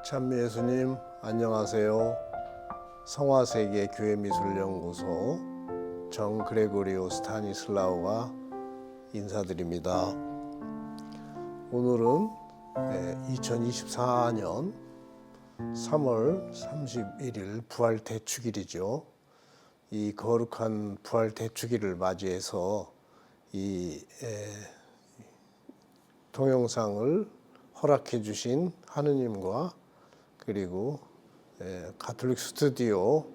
찬미 예수님 안녕하세요. 성화세계 교회미술연구소 정 그레고리오 스타니슬라오가 인사드립니다. 오늘은 2024년 3월 31일 부활 대축일이죠. 이 거룩한 부활 대축일을 맞이해서 이 동영상을 허락해 주신 하느님과 그리고 가톨릭 스튜디오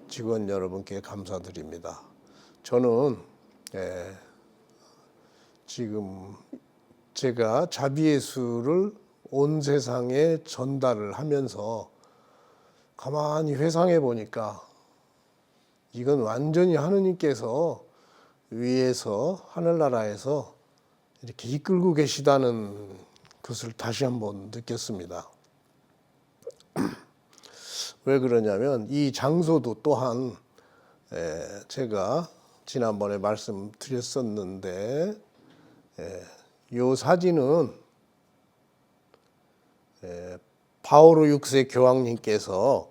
직원 여러분께 감사드립니다. 저는 지금 제가 자비예수를 온 세상에 전달을 하면서 가만히 회상해 보니까 이건 완전히 하느님께서 위에서 하늘나라에서 이렇게 이끌고 계시다는 것을 다시 한번 느꼈습니다. 왜 그러냐면 이 장소도 또한 제가 지난번에 말씀드렸었는데 이 사진은 바오로 6세 교황님께서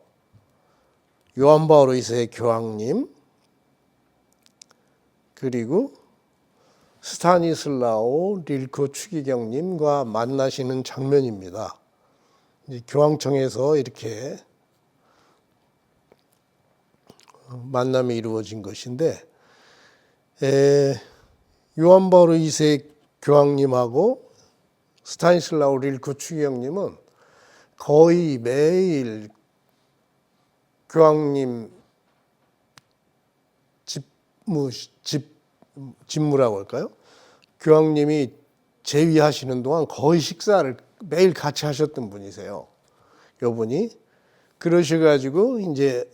요한 바오로 2세 교황님 그리고 스타니슬라오 릴코 추기경님과 만나시는 장면입니다. 교황청에서 이렇게 만남이 이루어진 것인데 요한 바오로 2세 교황님하고 스타니슬라오 릴코 추기경님은 거의 매일 교황님 집무라고 할까요? 교황님이 재위하시는 동안 거의 식사를 매일 같이 하셨던 분이세요. 요분이 그러셔가지고 이제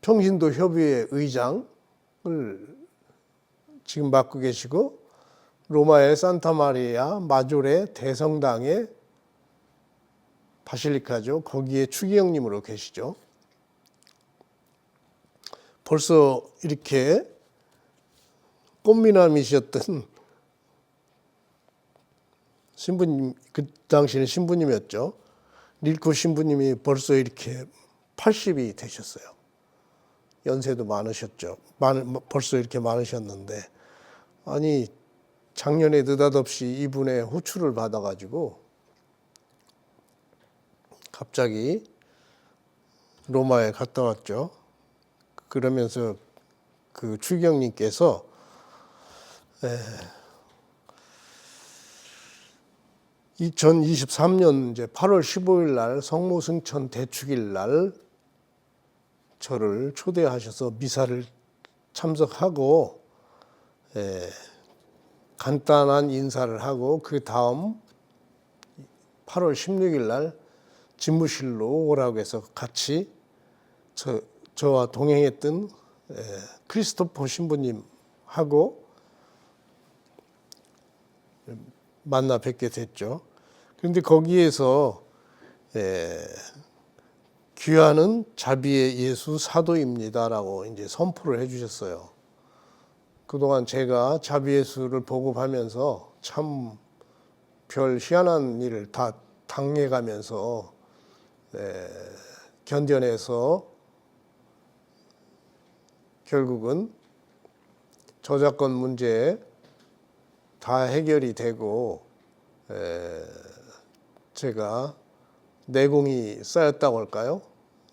평신도 협의회 의장을 지금 맡고 계시고 로마의 산타 마리아 마조레 대성당의 바실리카죠. 거기에 추기경님으로 계시죠. 벌써 이렇게 꽃미남이셨던 신부님, 그 당시에는 신부님이었죠. 릴코 신부님이 벌써 이렇게 80이 되셨어요. 연세도 많으셨죠. 벌써 이렇게 많으셨는데 아니 작년에 느닷없이 이분의 호출을 받아가지고 갑자기 로마에 갔다 왔죠. 그러면서 그 추기경님께서 2023년 이제 8월 15일 날 성모승천 대축일 날 저를 초대하셔서 미사를 참석하고 간단한 인사를 하고 그 다음 8월 16일 날 집무실로 오라고 해서 같이 저와 동행했던 크리스토퍼 신부님하고 만나 뵙게 됐죠. 그런데 거기에서 귀하는 자비의 예수 사도입니다라고 이제 선포를 해주셨어요. 그동안 제가 자비예수를 보급하면서 참 별 희한한 일을 다 당해가면서 견뎌내서 결국은 저작권 문제 다 해결이 되고 제가 내공이 쌓였다고 할까요?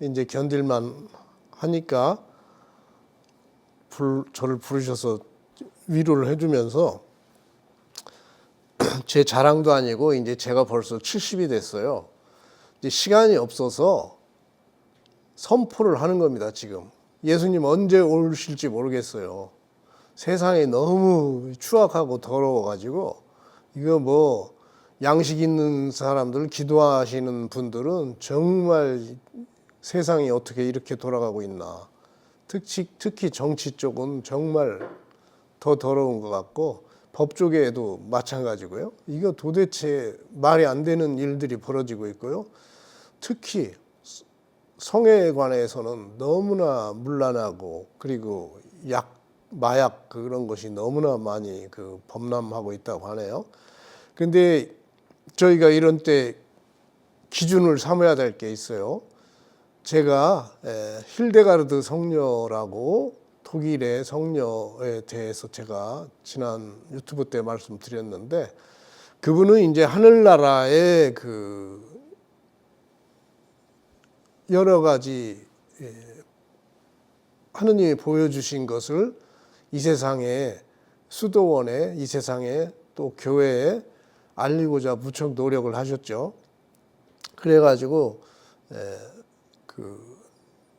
이제 견딜만 하니까 저를 부르셔서 위로를 해주면서 제 자랑도 아니고 이제 제가 벌써 70이 됐어요. 이제 시간이 없어서 선포를 하는 겁니다. 지금 예수님 언제 오실지 모르겠어요. 세상이 너무 추악하고 더러워가지고 이거 뭐 양식 있는 사람들 기도하시는 분들은 정말 세상이 어떻게 이렇게 돌아가고 있나. 특히 정치 쪽은 정말 더 더러운 것 같고 법 쪽에도 마찬가지고요. 이거 도대체 말이 안 되는 일들이 벌어지고 있고요. 특히 성에 관해서는 너무나 문란하고 그리고 마약 그런 것이 너무나 많이 범람하고 있다고 하네요. 그런데 저희가 이런 때 기준을 삼아야 될 게 있어요. 제가 힐데가르드 성녀라고 독일의 성녀에 대해서 제가 지난 유튜브 때 말씀드렸는데, 그분은 이제 하늘나라의 그 여러 가지 하느님이 보여주신 것을 이 세상에, 수도원에, 이 세상에 또 교회에 알리고자 무척 노력을 하셨죠. 그래가지고 그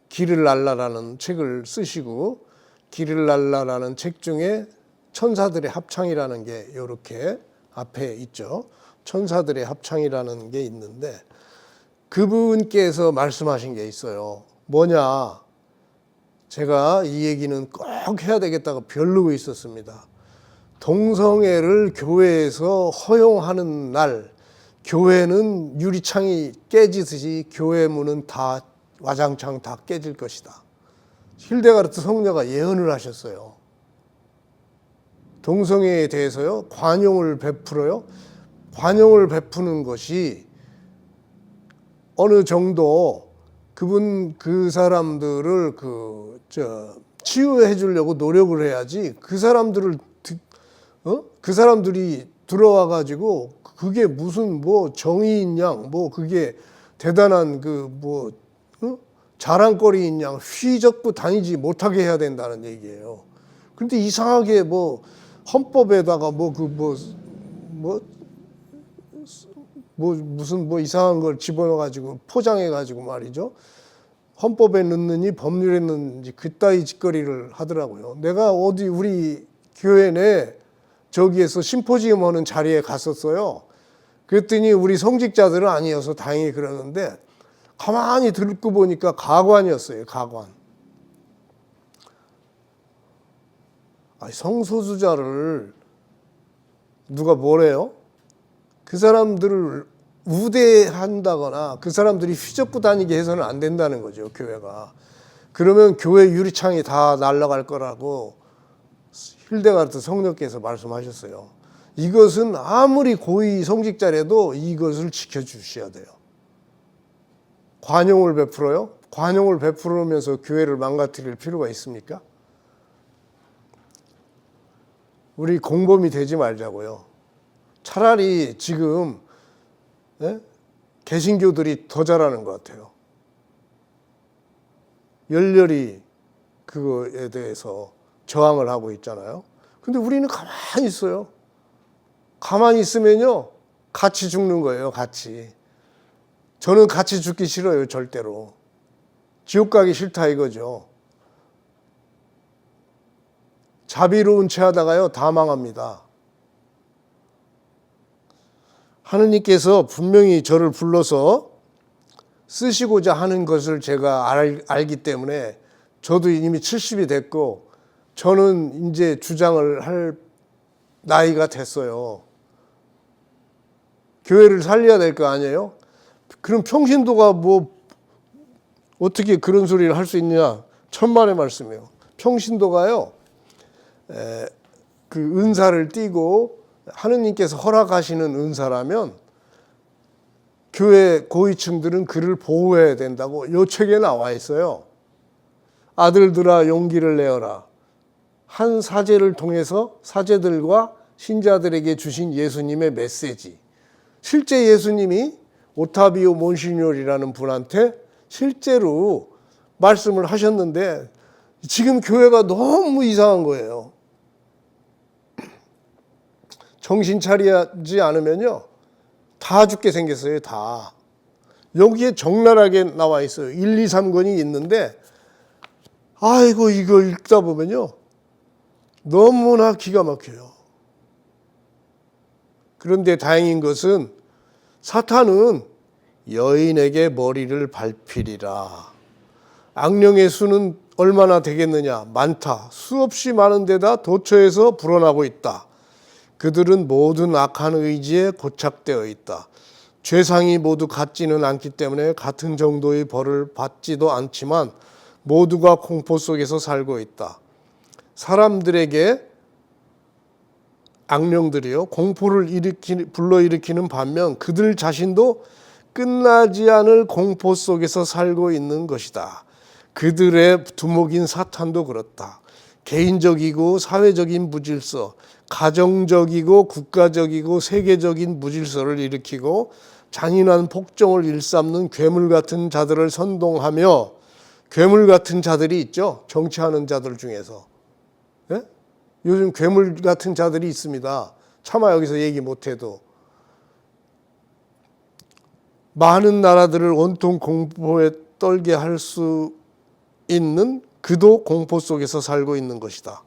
길을 날라라는 책을 쓰시고, 길을 날라라는 책 중에 천사들의 합창이라는 게 이렇게 앞에 있죠. 천사들의 합창이라는 게 있는데, 그분께서 말씀하신 게 있어요. 뭐냐? 제가 이 얘기는 꼭 해야 되겠다고 벼르고 있었습니다. 동성애를 교회에서 허용하는 날, 교회는 유리창이 깨지듯이 교회 문은 다 와장창 다 깨질 것이다. 힐데가르트 성녀가 예언을 하셨어요. 동성애에 대해서요, 관용을 베풀어요. 관용을 베푸는 것이 어느 정도 그 사람들을 치유해 주려고 노력을 해야지, 그 사람들이 들어와 가지고 그게 무슨 뭐 정의인 양, 뭐 그게 대단한 자랑거리인 양 휘젓고 다니지 못하게 해야 된다는 얘기예요. 그런데 이상하게 뭐 헌법에다가 무슨 이상한 걸 집어넣어 가지고 포장해 가지고 말이죠. 헌법에 넣느니 법률에 넣는지 그따위 짓거리를 하더라고요. 내가 어디 우리 교회 내 저기에서 심포지엄 하는 자리에 갔었어요. 그랬더니 우리 성직자들은 아니어서 다행히 그러는데, 가만히 듣고 보니까 가관이었어요. 가관. 성소수자를 누가 뭐래요? 그 사람들을 우대한다거나 그 사람들이 휘젓고 다니게 해서는 안 된다는 거죠, 교회가. 그러면 교회 유리창이 다 날아갈 거라고 힐데가르트 성녀께서 말씀하셨어요. 이것은 아무리 고위 성직자라도 이것을 지켜주셔야 돼요. 관용을 베풀어요? 관용을 베풀으면서 교회를 망가뜨릴 필요가 있습니까? 우리 공범이 되지 말자고요. 차라리 지금 개신교들이 더 잘하는 것 같아요. 열렬히 그거에 대해서 저항을 하고 있잖아요. 근데 우리는 가만히 있어요. 가만히 있으면요, 같이 죽는 거예요, 같이. 저는 같이 죽기 싫어요, 절대로. 지옥 가기 싫다 이거죠. 자비로운 채 하다가요, 다 망합니다. 하느님께서 분명히 저를 불러서 쓰시고자 하는 것을 제가 알기 때문에, 저도 이미 70이 됐고 저는 이제 주장을 할 나이가 됐어요. 교회를 살려야 될 거 아니에요? 그럼 평신도가 뭐 어떻게 그런 소리를 할 수 있냐? 천만의 말씀이에요. 평신도가요, 그 은사를 띠고 하느님께서 허락하시는 은사라면 교회 고위층들은 그를 보호해야 된다고 이 책에 나와 있어요. 아들들아 용기를 내어라. 한 사제를 통해서 사제들과 신자들에게 주신 예수님의 메시지. 실제 예수님이 오타비오 몬시뇨리라는 분한테 실제로 말씀을 하셨는데, 지금 교회가 너무 이상한 거예요. 정신 차리지 않으면요, 다 죽게 생겼어요, 다. 여기에 적나라하게 나와 있어요. 1, 2, 3권이 있는데, 아이고, 이거 읽다 보면요, 너무나 기가 막혀요. 그런데 다행인 것은 사탄은 여인에게 머리를 밟히리라. 악령의 수는 얼마나 되겠느냐? 많다. 수없이 많은 데다 도처에서 불어나고 있다. 그들은 모든 악한 의지에 고착되어 있다. 죄상이 모두 같지는 않기 때문에 같은 정도의 벌을 받지도 않지만 모두가 공포 속에서 살고 있다. 사람들에게 악령들이요, 공포를 불러일으키는 반면 그들 자신도 끝나지 않을 공포 속에서 살고 있는 것이다. 그들의 두목인 사탄도 그렇다. 개인적이고 사회적인 무질서, 가정적이고 국가적이고 세계적인 무질서를 일으키고 잔인한 폭정을 일삼는 괴물 같은 자들을 선동하며, 괴물 같은 자들이 있죠. 정치하는 자들 중에서. 예? 요즘 괴물 같은 자들이 있습니다. 차마 여기서 얘기 못해도. 많은 나라들을 온통 공포에 떨게 할 수 있는, 그도 공포 속에서 살고 있는 것이다.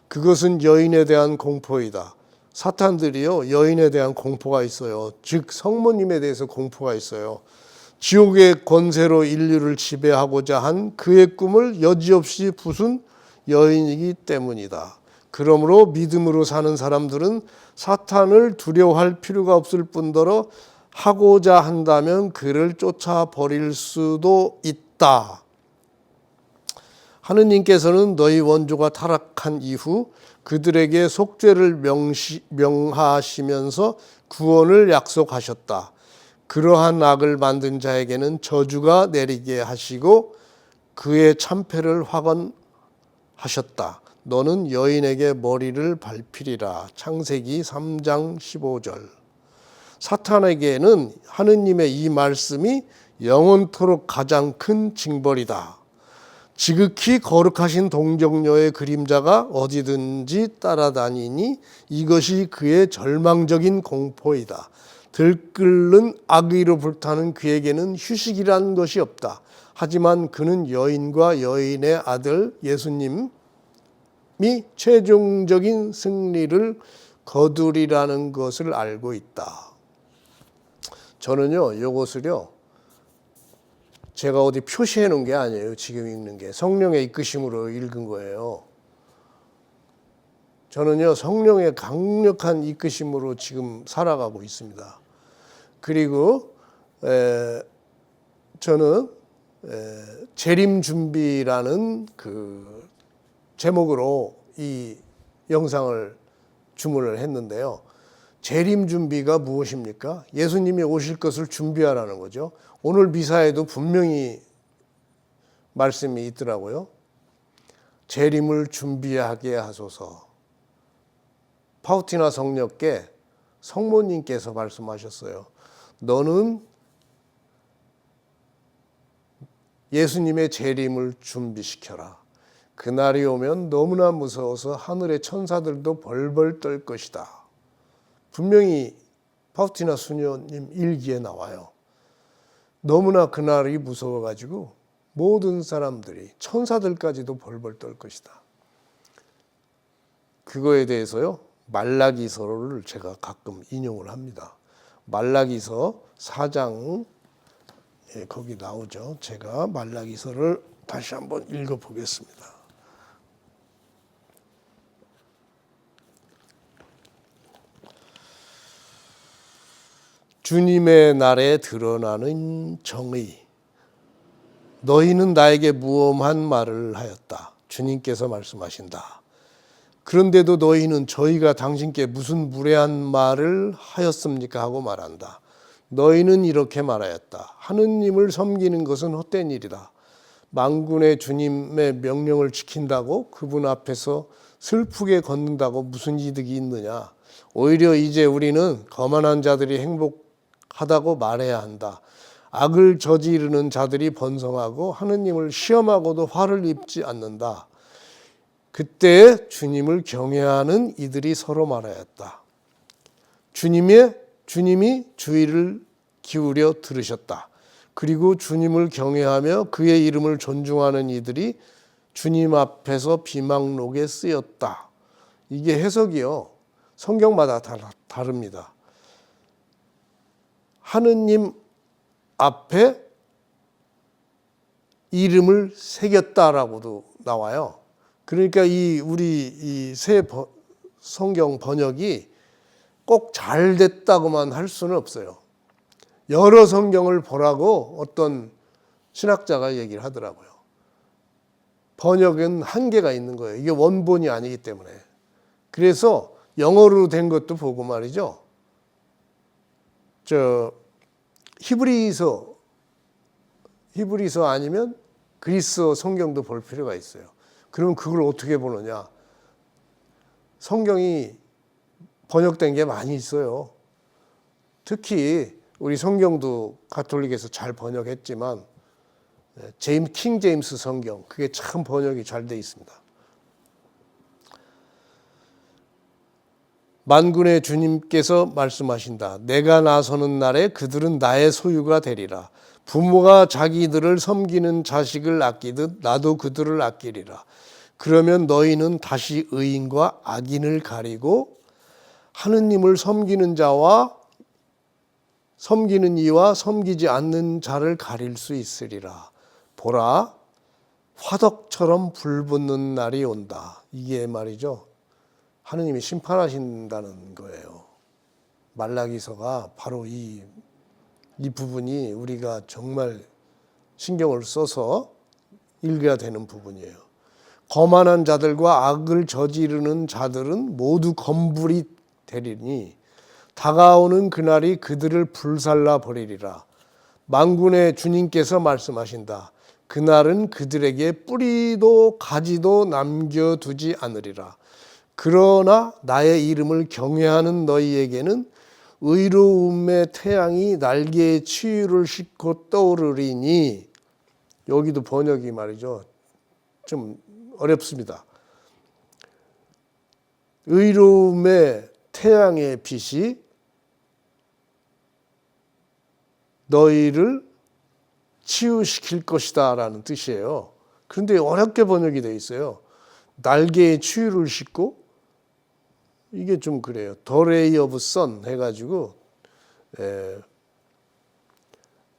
그것은 여인에 대한 공포이다. 사탄들이요, 여인에 대한 공포가 있어요. 즉 성모님에 대해서 공포가 있어요. 지옥의 권세로 인류를 지배하고자 한 그의 꿈을 여지없이 부순 여인이기 때문이다. 그러므로 믿음으로 사는 사람들은 사탄을 두려워할 필요가 없을 뿐더러 하고자 한다면 그를 쫓아버릴 수도 있다. 하느님께서는 너희 원조가 타락한 이후 그들에게 속죄를 명하시면서 구원을 약속하셨다. 그러한 악을 만든 자에게는 저주가 내리게 하시고 그의 참패를 확언하셨다. 너는 여인에게 머리를 밟히리라. 창세기 3장 15절. 사탄에게는 하느님의 이 말씀이 영원토록 가장 큰 징벌이다. 지극히 거룩하신 동정녀의 그림자가 어디든지 따라다니니 이것이 그의 절망적인 공포이다. 들끓는 악의로 불타는 그에게는 휴식이란 것이 없다. 하지만 그는 여인과 여인의 아들 예수님이 최종적인 승리를 거두리라는 것을 알고 있다. 저는요, 이것을요, 제가 어디 표시해 놓은 게 아니에요. 지금 읽는 게 성령의 이끄심으로 읽은 거예요. 저는요, 성령의 강력한 이끄심으로 지금 살아가고 있습니다. 그리고 저는 재림 준비라는 그 제목으로 이 영상을 주문을 했는데요. 재림 준비가 무엇입니까? 예수님이 오실 것을 준비하라는 거죠. 오늘 미사에도 분명히 말씀이 있더라고요. 재림을 준비하게 하소서. 파우티나 성녀께 성모님께서 말씀하셨어요. 너는 예수님의 재림을 준비시켜라. 그날이 오면 너무나 무서워서 하늘의 천사들도 벌벌 떨 것이다. 분명히 파우티나 수녀님 일기에 나와요. 너무나 그날이 무서워가지고 모든 사람들이, 천사들까지도 벌벌 떨 것이다. 그거에 대해서요, 말라기서를 제가 가끔 인용을 합니다. 말라기서 4장, 거기 나오죠. 제가 말라기서를 다시 한번 읽어보겠습니다. 주님의 날에 드러나는 정의. 너희는 나에게 무엄한 말을 하였다. 주님께서 말씀하신다. 그런데도 너희는 저희가 당신께 무슨 무례한 말을 하였습니까? 하고 말한다. 너희는 이렇게 말하였다. 하느님을 섬기는 것은 헛된 일이다. 만군의 주님의 명령을 지킨다고 그분 앞에서 슬프게 걷는다고 무슨 이득이 있느냐. 오히려 이제 우리는 거만한 자들이 행복하다고 말해야 한다. 악을 저지르는 자들이 번성하고 하느님을 시험하고도 화를 입지 않는다. 그때 주님을 경외하는 이들이 서로 말하였다. 주님이 주의를 기울여 들으셨다. 그리고 주님을 경외하며 그의 이름을 존중하는 이들이 주님 앞에서 비망록에 쓰였다. 이게 해석이요, 성경마다 다릅니다. 하느님 앞에 이름을 새겼다라고도 나와요. 그러니까 우리 새 성경 번역이 꼭 잘 됐다고만 할 수는 없어요. 여러 성경을 보라고 어떤 신학자가 얘기를 하더라고요. 번역은 한계가 있는 거예요. 이게 원본이 아니기 때문에. 그래서 영어로 된 것도 보고 말이죠. 히브리서 아니면 그리스어 성경도 볼 필요가 있어요. 그러면 그걸 어떻게 보느냐? 성경이 번역된 게 많이 있어요. 특히 우리 성경도 가톨릭에서 잘 번역했지만 킹 제임스 성경, 그게 참 번역이 잘 돼 있습니다. 만군의 주님께서 말씀하신다. 내가 나서는 날에 그들은 나의 소유가 되리라. 부모가 자기들을 섬기는 자식을 아끼듯 나도 그들을 아끼리라. 그러면 너희는 다시 의인과 악인을 가리고 하느님을 섬기는 자와 섬기는 이와 섬기지 않는 자를 가릴 수 있으리라. 보라, 화덕처럼 불붙는 날이 온다. 이게 말이죠. 하느님이 심판하신다는 거예요. 말라기서가 바로 이 부분이 우리가 정말 신경을 써서 읽어야 되는 부분이에요. 거만한 자들과 악을 저지르는 자들은 모두 검불이 되리니 다가오는 그날이 그들을 불살라 버리리라. 만군의 주님께서 말씀하신다. 그날은 그들에게 뿌리도 가지도 남겨두지 않으리라. 그러나 나의 이름을 경외하는 너희에게는 의로움의 태양이 날개의 치유를 싣고 떠오르리니, 여기도 번역이 말이죠. 좀 어렵습니다. 의로움의 태양의 빛이 너희를 치유시킬 것이다 라는 뜻이에요. 그런데 어렵게 번역이 되어 있어요. 날개의 치유를 싣고, 이게 좀 그래요. The ray of sun 해가지고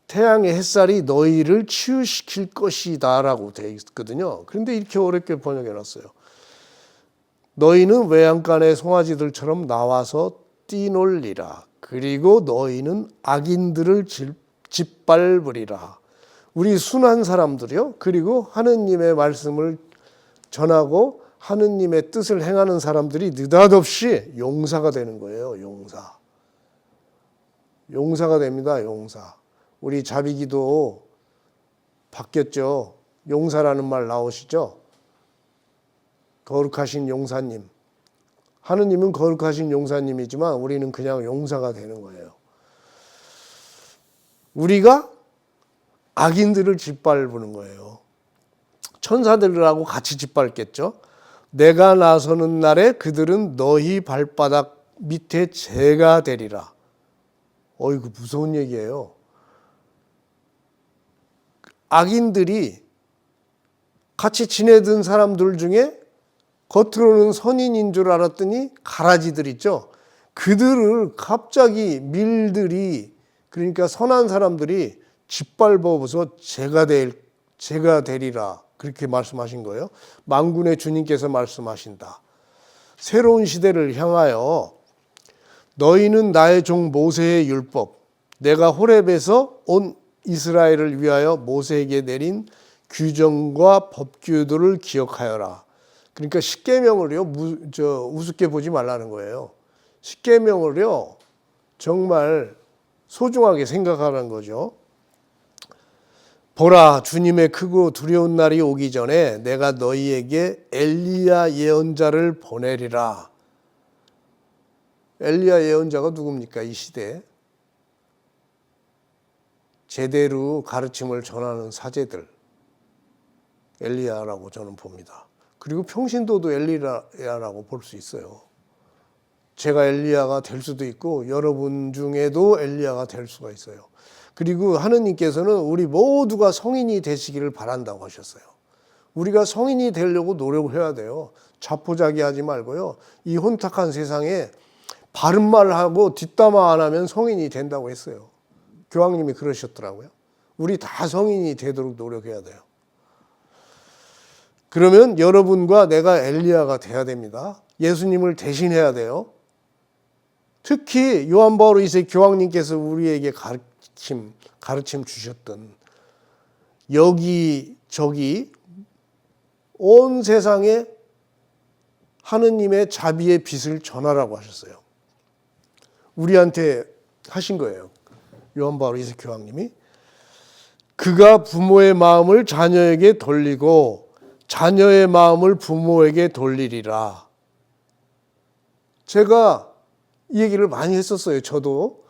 태양의 햇살이 너희를 치유시킬 것이다 라고 되어 있거든요. 그런데 이렇게 어렵게 번역해 놨어요. 너희는 외양간의 송아지들처럼 나와서 뛰놀리라. 그리고 너희는 악인들을 짓밟으리라. 우리 순한 사람들이요. 그리고 하느님의 말씀을 전하고 하느님의 뜻을 행하는 사람들이 느닷없이 용사가 되는 거예요. 용사가 됩니다. 용사. 우리 자비기도 바뀌었죠. 용사라는 말 나오시죠? 거룩하신 용사님. 하느님은 거룩하신 용사님이지만 우리는 그냥 용사가 되는 거예요. 우리가 악인들을 짓밟는 거예요. 천사들하고 같이 짓밟겠죠. 내가 나서는 날에 그들은 너희 발바닥 밑에 재가 되리라. 어이구, 무서운 얘기예요. 악인들이 같이 지내던 사람들 중에 겉으로는 선인인 줄 알았더니 가라지들 있죠. 그들을 갑자기 밀들이, 그러니까 선한 사람들이 짓밟아서 재가 되리라. 그렇게 말씀하신 거예요. 만군의 주님께서 말씀하신다. 새로운 시대를 향하여 너희는 나의 종 모세의 율법, 내가 호렙에서 온 이스라엘을 위하여 모세에게 내린 규정과 법규들을 기억하여라. 그러니까 십계명을요, 우습게 보지 말라는 거예요. 십계명을요, 정말 소중하게 생각하라는 거죠. 보라, 주님의 크고 두려운 날이 오기 전에 내가 너희에게 엘리야 예언자를 보내리라. 엘리야 예언자가 누굽니까? 이 시대에 제대로 가르침을 전하는 사제들, 엘리야라고 저는 봅니다. 그리고 평신도도 엘리야라고 볼 수 있어요. 제가 엘리야가 될 수도 있고 여러분 중에도 엘리야가 될 수가 있어요. 그리고 하느님께서는 우리 모두가 성인이 되시기를 바란다고 하셨어요. 우리가 성인이 되려고 노력을 해야 돼요. 자포자기하지 말고요. 이 혼탁한 세상에 바른 말을 하고 뒷담화 안 하면 성인이 된다고 했어요. 교황님이 그러셨더라고요. 우리 다 성인이 되도록 노력해야 돼요. 그러면 여러분과 내가 엘리야가 돼야 됩니다. 예수님을 대신해야 돼요. 특히 요한 바울 2세 교황님께서 우리에게 가르침 주셨던 여기저기 온 세상에 하느님의 자비의 빛을 전하라고 하셨어요. 우리한테 하신 거예요. 요한 바오로 2세 교황님이 그가 부모의 마음을 자녀에게 돌리고 자녀의 마음을 부모에게 돌리리라. 제가 이 얘기를 많이 했었어요. 저도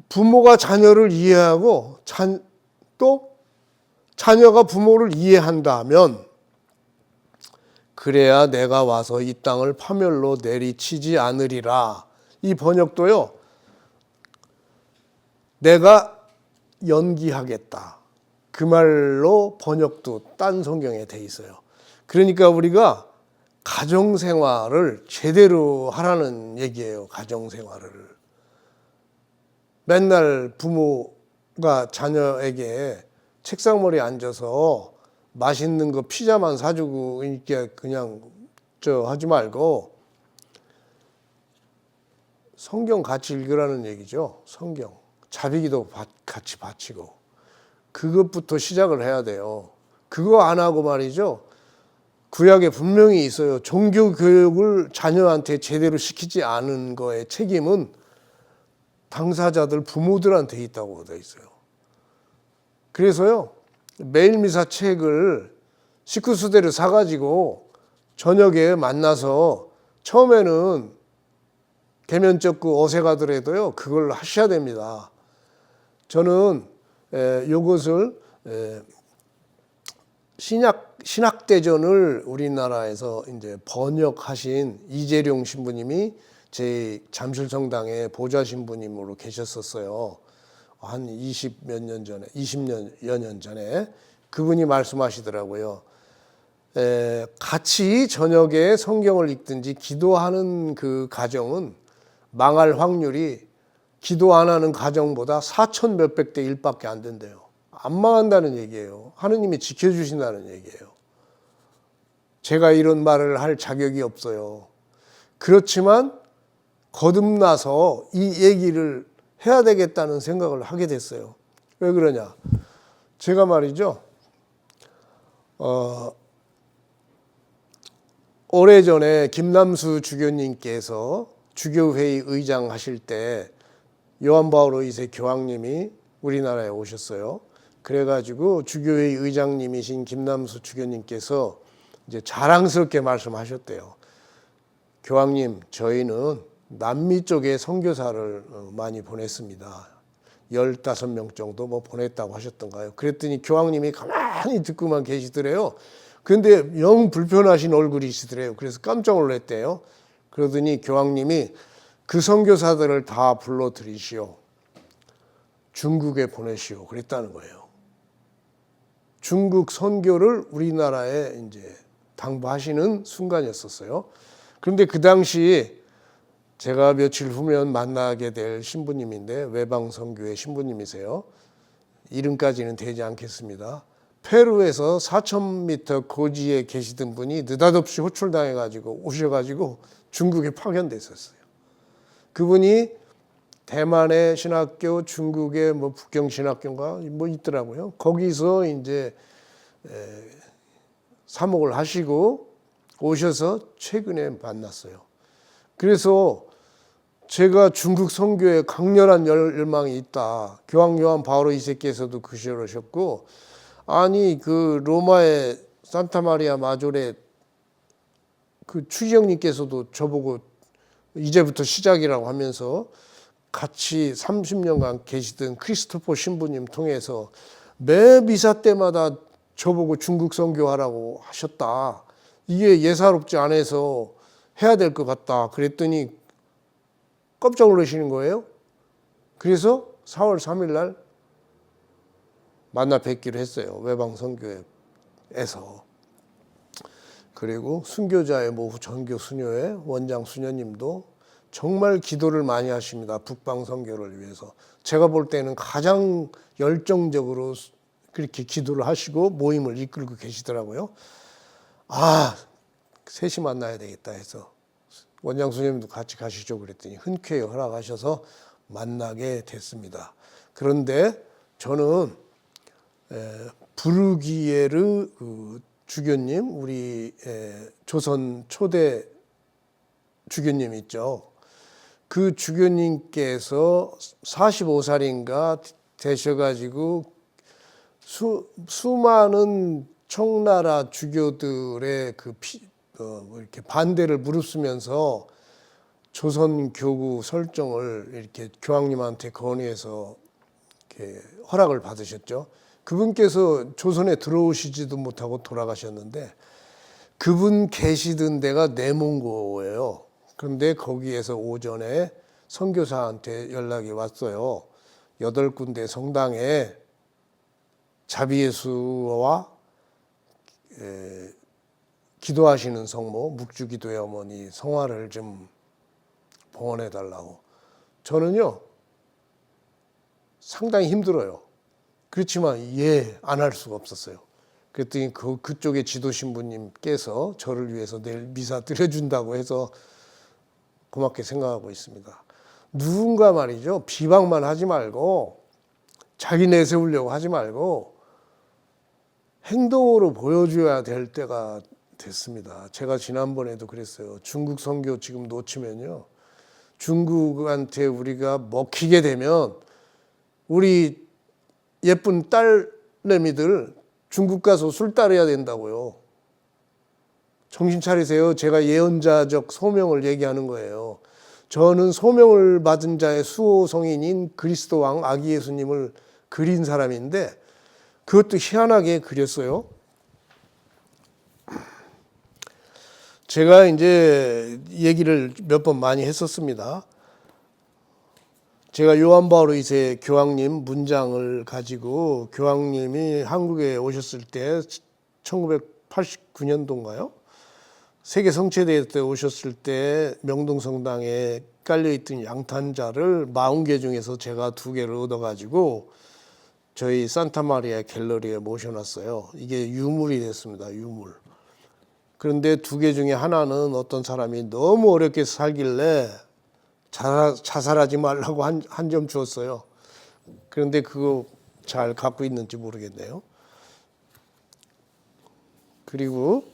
부모가 자녀를 이해하고 또 자녀가 부모를 이해한다면 그래야 내가 와서 이 땅을 파멸로 내리치지 않으리라. 이 번역도요. 내가 연기하겠다. 그 말로 번역도 딴 성경에 돼 있어요. 그러니까 우리가 가정생활을 제대로 하라는 얘기예요. 가정생활을. 맨날 부모가 자녀에게 책상머리에 앉아서 맛있는 거 피자만 사주고 이렇게 그냥 하지 말고 성경 같이 읽으라는 얘기죠. 성경. 자비기도 같이 바치고 그것부터 시작을 해야 돼요. 그거 안 하고 말이죠. 구약에 분명히 있어요. 종교 교육을 자녀한테 제대로 시키지 않은 거의 책임은 당사자들 부모들한테 있다고 되어 있어요. 그래서요. 매일 미사 책을 식구수대를 사가지고 저녁에 만나서 처음에는 계면쩍고 어색하더라도요. 그걸 하셔야 됩니다. 저는 이것을 신학대전을 우리나라에서 이제 번역하신 이재룡 신부님이 제 잠실성당의 보좌 신부님으로 계셨었어요. 한 20몇 년 전에, 20여 년 전에 그분이 말씀하시더라고요. 같이 저녁에 성경을 읽든지 기도하는 그 가정은 망할 확률이 기도 안 하는 가정보다 4천 몇백 대 1밖에 안 된대요. 안 망한다는 얘기예요. 하느님이 지켜주신다는 얘기예요. 제가 이런 말을 할 자격이 없어요. 그렇지만 거듭나서 이 얘기를 해야 되겠다는 생각을 하게 됐어요. 왜 그러냐? 제가 말이죠. 오래전에 김남수 주교님께서 주교회의 의장 하실 때 요한 바오로 2세 교황님이 우리나라에 오셨어요. 그래가지고 주교회의 의장님이신 김남수 주교님께서 이제 자랑스럽게 말씀하셨대요. 교황님, 저희는 남미 쪽에 선교사를 많이 보냈습니다. 15명 정도 보냈다고 하셨던가요? 그랬더니 교황님이 가만히 듣고만 계시더래요. 그런데 영 불편하신 얼굴이시더래요. 그래서 깜짝 놀랐대요. 그러더니 교황님이 그 선교사들을 다 불러들이시오. 중국에 보내시오. 그랬다는 거예요. 중국 선교를 우리나라에 이제 당부하시는 순간이었었어요. 그런데 그 당시 제가 며칠 후면 만나게 될 신부님인데 외방선교회 신부님이세요. 이름까지는 되지 않겠습니다. 페루에서 4,000m 고지에 계시던 분이 느닷없이 호출당해가지고 오셔가지고 중국에 파견됐었어요. 그분이 대만의 신학교, 중국의 북경 신학교인가 있더라고요. 거기서 이제 사목을 하시고 오셔서 최근에 만났어요. 그래서 제가 중국 선교에 강렬한 열망이 있다. 교황 요한 바오로 2세께서도 그러셨고, 아니 그 로마의 산타마리아 마조레 그 추기경님께서도 저보고 이제부터 시작이라고 하면서 같이 30년간 계시던 크리스토퍼 신부님 통해서 매 미사 때마다 저보고 중국 선교하라고 하셨다. 이게 예사롭지 않아서 해야 될 것 같다. 그랬더니 깜짝 놀라시는 거예요. 그래서 4월 3일 날 만나 뵙기로 했어요. 외방선교회에서. 그리고 순교자의 모후 전교 수녀회 원장 수녀님도 정말 기도를 많이 하십니다. 북방 선교를 위해서. 제가 볼 때는 가장 열정적으로 그렇게 기도를 하시고 모임을 이끌고 계시더라고요. 셋이 만나야 되겠다 해서 원장 수녀님도 같이 가시죠 그랬더니 흔쾌히 허락하셔서 만나게 됐습니다. 그런데 저는 부르기에르 주교님, 우리 조선 초대 주교님 있죠. 그 주교님께서 45살인가 되셔가지고 수많은 청나라 주교들의 이렇게 반대를 무릅쓰면서 조선 교구 설정을 이렇게 교황님한테 건의해서 이렇게 허락을 받으셨죠. 그분께서 조선에 들어오시지도 못하고 돌아가셨는데 그분 계시던 데가 내몽고예요. 그런데 거기에서 오전에 선교사한테 연락이 왔어요. 8군데 성당에 자비예수와 기도하시는 성모, 묵주기도의 어머니 성화를 좀 봉헌해 달라고. 저는요 상당히 힘들어요. 그렇지만 안 할 수가 없었어요. 그랬더니 그쪽에 지도 신부님께서 저를 위해서 내일 미사 드려준다고 해서 고맙게 생각하고 있습니다. 누군가 말이죠, 비방만 하지 말고 자기 내세우려고 하지 말고 행동으로 보여줘야 될 때가 됐습니다. 제가 지난번에도 그랬어요. 중국 선교 지금 놓치면요, 중국한테 우리가 먹히게 되면 우리 예쁜 딸내미들 중국 가서 술 따려야 된다고요. 정신 차리세요. 제가 예언자적 소명을 얘기하는 거예요. 저는 소명을 받은 자의 수호성인인 그리스도 왕 아기 예수님을 그린 사람인데 그것도 희한하게 그렸어요. 제가 이제 얘기를 몇 번 많이 했었습니다. 제가 요한 바오로 2세 교황님 문장을 가지고 교황님이 한국에 오셨을 때 1989년도인가요? 세계 성체대회 때 오셨을 때 명동성당에 깔려있던 양탄자를 40개 중에서 제가 2개를 얻어가지고 저희 산타마리아 갤러리에 모셔놨어요. 이게 유물이 됐습니다. 유물. 그런데 2개 중에 하나는 어떤 사람이 너무 어렵게 살길래 자살하지 말라고 한 점 주었어요. 그런데 그거 잘 갖고 있는지 모르겠네요. 그리고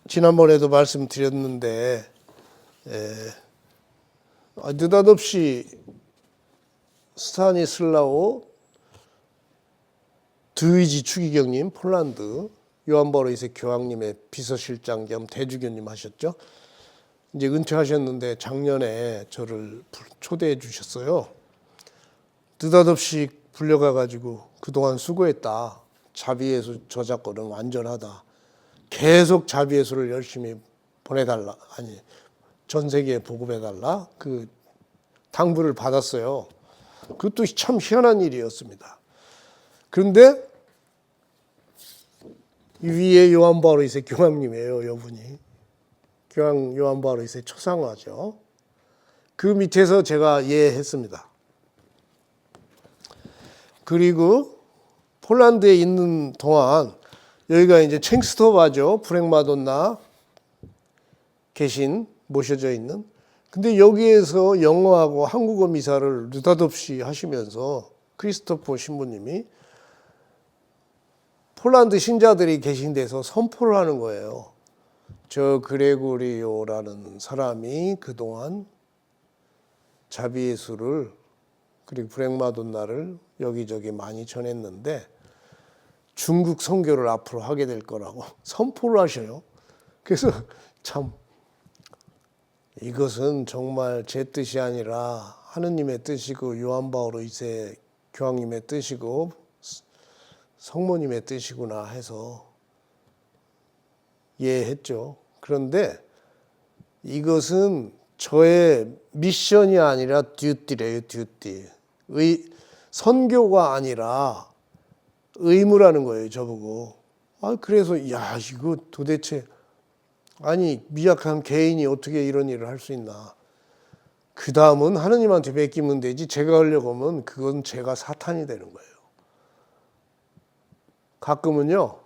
지난번에도 말씀드렸는데 느닷없이 스타니슬라오 드위지 추기경님, 폴란드 요한 바오로 2세 교황님의 비서실장 겸 대주교님 하셨죠. 이제 은퇴하셨는데 작년에 저를 초대해 주셨어요. 느닷없이 불려가가지고 그동안 수고했다. 자비예수 저작권은 완전하다. 계속 자비예수를 열심히 보내달라. 아니, 전 세계에 보급해달라. 그 당부를 받았어요. 그것도 참 희한한 일이었습니다. 그런데 위에 요한 바오로 2세 교황님이에요. 이분이 교황 요한 바오로 2세 초상화죠. 그 밑에서 제가 했습니다. 그리고 폴란드에 있는 동안 여기가 이제 챙스토바죠. 브렉마돈나 계신 모셔져 있는. 근데 여기에서 영어하고 한국어 미사를 느닷없이 하시면서 크리스토퍼 신부님이 폴란드 신자들이 계신 데서 선포를 하는 거예요. 저 그레고리오라는 사람이 그동안 자비예수를 그리고 브렉마돈나를 여기저기 많이 전했는데 중국 선교를 앞으로 하게 될 거라고 선포를 하셔요. 그래서 참 이것은 정말 제 뜻이 아니라 하느님의 뜻이고 요한 바오로 2세 교황님의 뜻이고 성모님의 뜻이구나 해서 이해했죠. 그런데 이것은 저의 미션이 아니라 듀티래요. 듀티. 선교가 아니라 의무라는 거예요. 저보고. 그래서 이거 도대체 아니 미약한 개인이 어떻게 이런 일을 할 수 있나. 그 다음은 하느님한테 맡기면 되지 제가 하려고 하면 그건 제가 사탄이 되는 거예요. 가끔은요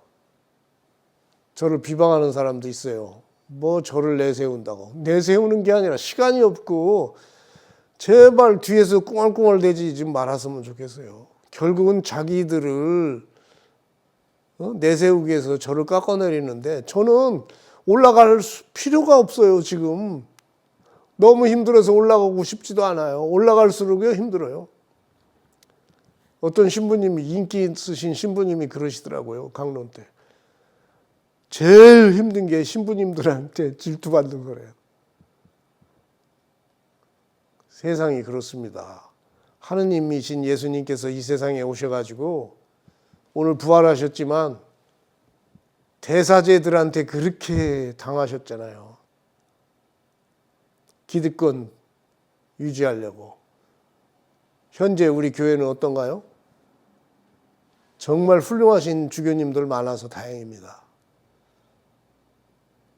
저를 비방하는 사람도 있어요. 뭐 저를 내세운다고. 내세우는 게 아니라 시간이 없고 제발 뒤에서 꿍얼꿍얼대지 좀 말았으면 좋겠어요. 결국은 자기들을 내세우기 위해서 저를 깎아내리는데 저는 올라갈 필요가 없어요. 지금 너무 힘들어서 올라가고 싶지도 않아요. 올라갈수록요 힘들어요. 어떤 신부님이, 인기 있으신 신부님이 그러시더라고요. 강론 때. 제일 힘든 게 신부님들한테 질투받는 거래요. 세상이 그렇습니다. 하느님이신 예수님께서 이 세상에 오셔가지고 오늘 부활하셨지만 대사제들한테 그렇게 당하셨잖아요. 기득권 유지하려고. 현재 우리 교회는 어떤가요? 정말 훌륭하신 주교님들 많아서 다행입니다.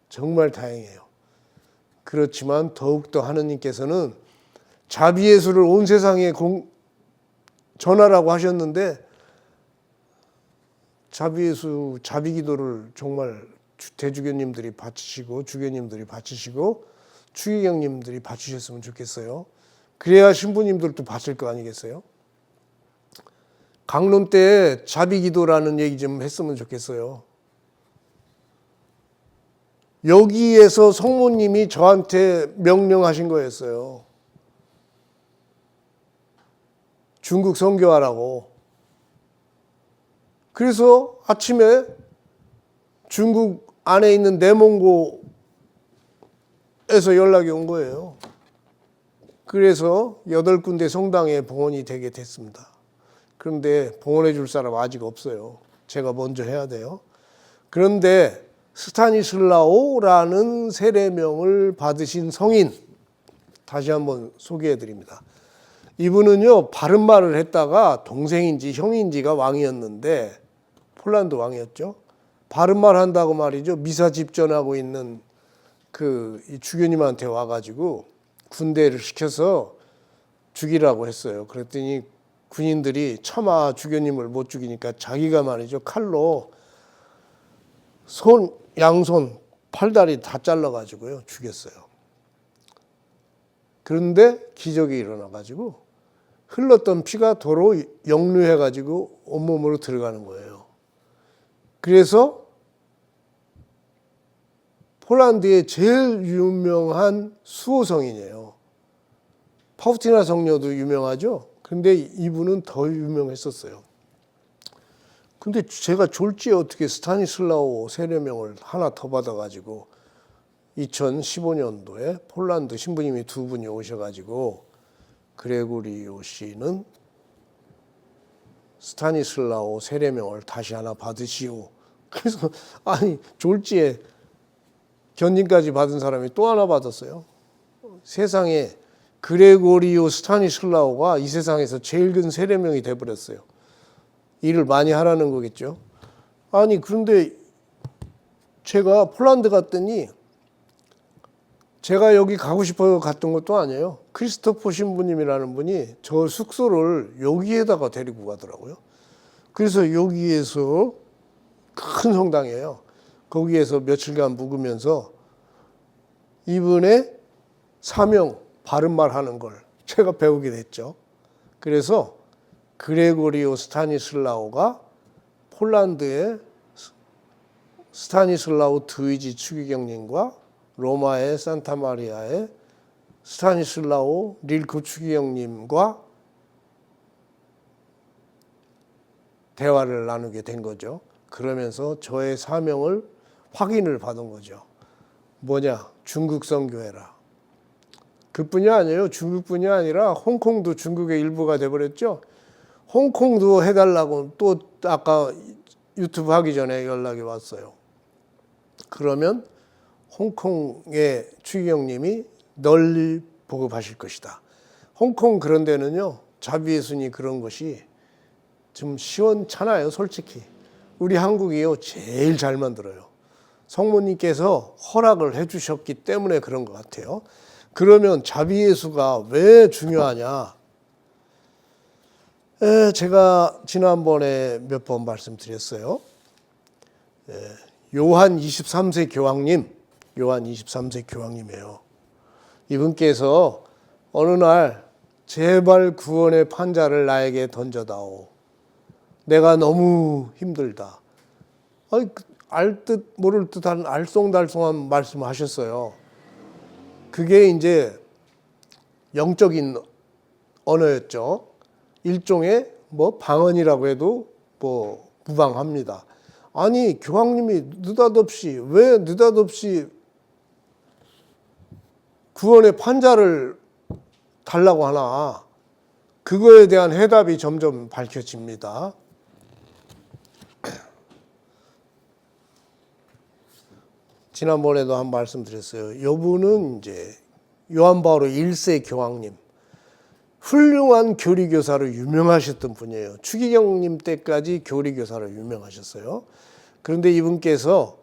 정말 다행이에요. 그렇지만 더욱더 하느님께서는 자비예수를 온 세상에 전하라고 하셨는데 자비예수, 자비기도를 정말 대주교님들이 바치시고 주교님들이 바치시고 추기경님들이 바치셨으면 좋겠어요. 그래야 신부님들도 바칠 거 아니겠어요? 강론 때 자비기도라는 얘기 좀 했으면 좋겠어요. 여기에서 성모님이 저한테 명령하신 거였어요. 중국 선교하라고. 그래서 아침에 중국 안에 있는 내몽고에서 연락이 온 거예요. 그래서 8군데 성당에 봉헌이 되게 됐습니다. 그런데 봉헌해 줄 사람 아직 없어요. 제가 먼저 해야 돼요. 그런데 스타니슬라오라는 세례명을 받으신 성인 다시 한번 소개해 드립니다. 이분은요, 바른말을 했다가 동생인지 형인지가 왕이었는데 폴란드 왕이었죠. 바른말 한다고 말이죠. 미사 집전하고 있는 이 주교님한테 와가지고 군대를 시켜서 죽이라고 했어요. 그랬더니 군인들이 차마 주교님을 못 죽이니까 자기가 말이죠. 칼로 양손, 팔다리 다 잘라가지고요. 죽였어요. 그런데 기적이 일어나가지고 흘렀던 피가 도로 역류해가지고 온몸으로 들어가는 거예요. 그래서 폴란드의 제일 유명한 수호성인이에요. 파우티나 성녀도 유명하죠. 근데 이분은 더 유명했었어요. 근데 제가 졸지에 어떻게 스타니슬라오 세례명을 하나 더 받아가지고 2015년도에 폴란드 신부님이 2분이 오셔가지고 그레고리오 씨는 스타니슬라오 세례명을 다시 하나 받으시오. 그래서 아니 졸지에 견진까지 받은 사람이 또 하나 받았어요. 세상에 그레고리오 스타니슬라오가 이 세상에서 제일 큰 세례명이 돼버렸어요. 일을 많이 하라는 거겠죠. 아니 그런데 제가 폴란드 갔더니 제가 여기 가고 싶어서 갔던 것도 아니에요. 크리스토퍼 신부님이라는 분이 저 숙소를 여기에다가 데리고 가더라고요. 그래서 여기에서 큰 성당이에요. 거기에서 며칠간 묵으면서 이분의 사명, 바른말 하는 걸 제가 배우게 됐죠. 그래서 그레고리오 스타니슬라오가 폴란드의 스타니슬라오 드위지 추기경님과 로마의 산타마리아의 스타니슬라오 릴크 추기경님과 대화를 나누게 된 거죠. 그러면서 저의 사명을 확인을 받은 거죠. 뭐냐? 중국 선교회라. 그뿐이 아니에요. 중국뿐이 아니라 홍콩도 중국의 일부가 돼버렸죠. 홍콩도 해달라고 또 아까 유튜브 하기 전에 연락이 왔어요. 그러면 홍콩의 추기경님이 널리 보급하실 것이다. 홍콩 그런 데는요. 자비예수니 그런 것이 좀 시원찮아요. 솔직히. 우리 한국이요. 제일 잘 만들어요. 성모님께서 허락을 해주셨기 때문에 그런 것 같아요. 그러면 자비예수가 왜 중요하냐? 제가 지난번에 몇 번 말씀드렸어요. 요한 23세 교황님이에요. 이분께서 어느 날 제발 구원의 판자를 나에게 던져다오. 내가 너무 힘들다. 알듯 모를 듯한 알쏭달쏭한 말씀하셨어요. 그게 이제 영적인 언어였죠. 일종의 뭐 방언이라고 해도 뭐 무방합니다. 아니 교황님이 왜 느닷없이 구원의 판자를 달라고 하나, 그거에 대한 해답이 점점 밝혀집니다. 지난번에도 한 말씀 드렸어요. 이분은 이제 요한 바오로 1세 교황님, 훌륭한 교리교사로 유명하셨던 분이에요. 추기경님 때까지 교리교사로 유명하셨어요. 그런데 이분께서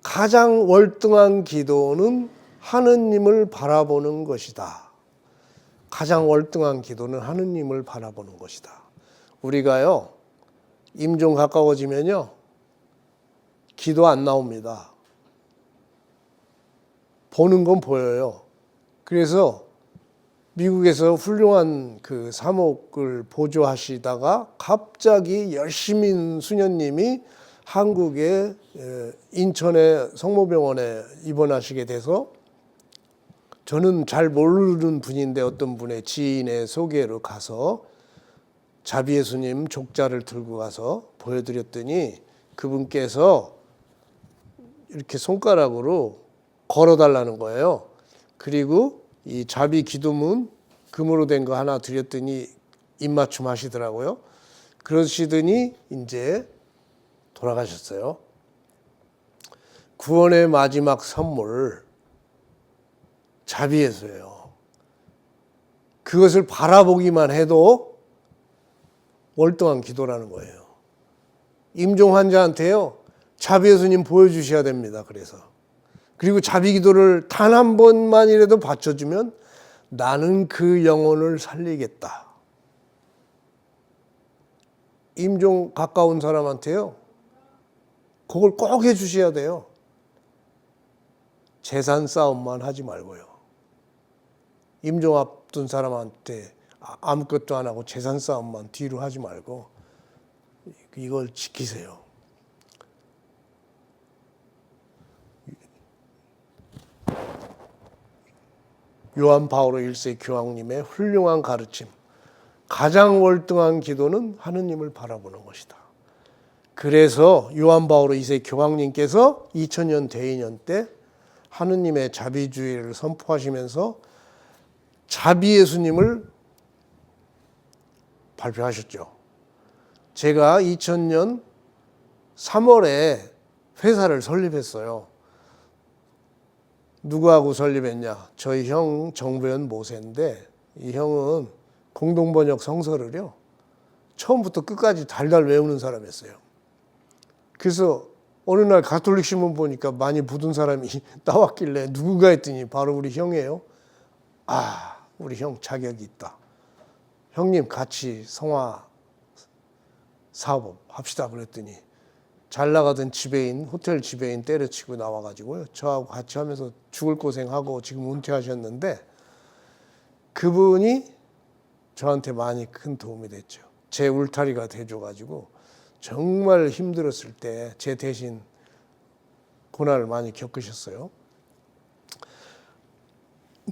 가장 월등한 기도는 하느님을 바라보는 것이다. 가장 월등한 기도는 하느님을 바라보는 것이다. 우리가요, 임종 가까워지면요, 기도 안 나옵니다. 보는 건 보여요. 그래서 미국에서 훌륭한 그 사목을 보조하시다가 갑자기 열심인 수녀님이 한국의 인천의 성모병원에 입원하시게 돼서, 저는 잘 모르는 분인데 어떤 분의 지인의 소개로 가서 자비예수님 족자를 들고 가서 보여드렸더니 그분께서 이렇게 손가락으로 걸어달라는 거예요. 그리고 이 자비 기도문 금으로 된 거 하나 드렸더니 입맞춤 하시더라고요. 그러시더니 이제 돌아가셨어요. 구원의 마지막 선물, 자비예수예요. 그것을 바라보기만 해도 월등한 기도라는 거예요. 임종 환자한테요, 자비예수님 보여주셔야 됩니다. 그리고 자비 기도를 단 한 번만이라도 받쳐주면 나는 그 영혼을 살리겠다. 임종 가까운 사람한테요, 그걸 꼭 해주셔야 돼요. 재산 싸움만 하지 말고요. 임종 앞둔 사람한테 아무것도 안 하고 재산 싸움만 뒤로 하지 말고 이걸 지키세요. 요한 바오로 1세 교황님의 훌륭한 가르침, 가장 월등한 기도는 하느님을 바라보는 것이다. 그래서 요한 바오로 2세 교황님께서 2000년 대인연 때 하느님의 자비주의를 선포하시면서 자비예수님을 발표하셨죠. 제가 2000년 3월에 회사를 설립했어요. 누구하고 설립했냐? 저희 형 정부현 모세인데, 이 형은 공동번역 성서를요, 처음부터 끝까지 달달 외우는 사람이었어요. 그래서 어느 날 가톨릭 신문 보니까 많이 붙은 사람이 나왔길래 누구가 했더니 바로 우리 형이에요. 아, 우리 형 자격이 있다. 형님 같이 성화 사업 합시다 그랬더니 잘 나가던 지배인, 호텔 지배인 때려치고 나와가지고요, 저하고 같이 하면서 죽을 고생하고 지금 은퇴하셨는데, 그분이 저한테 많이 큰 도움이 됐죠. 제 울타리가 돼줘가지고 정말 힘들었을 때 제 대신 고난을 많이 겪으셨어요.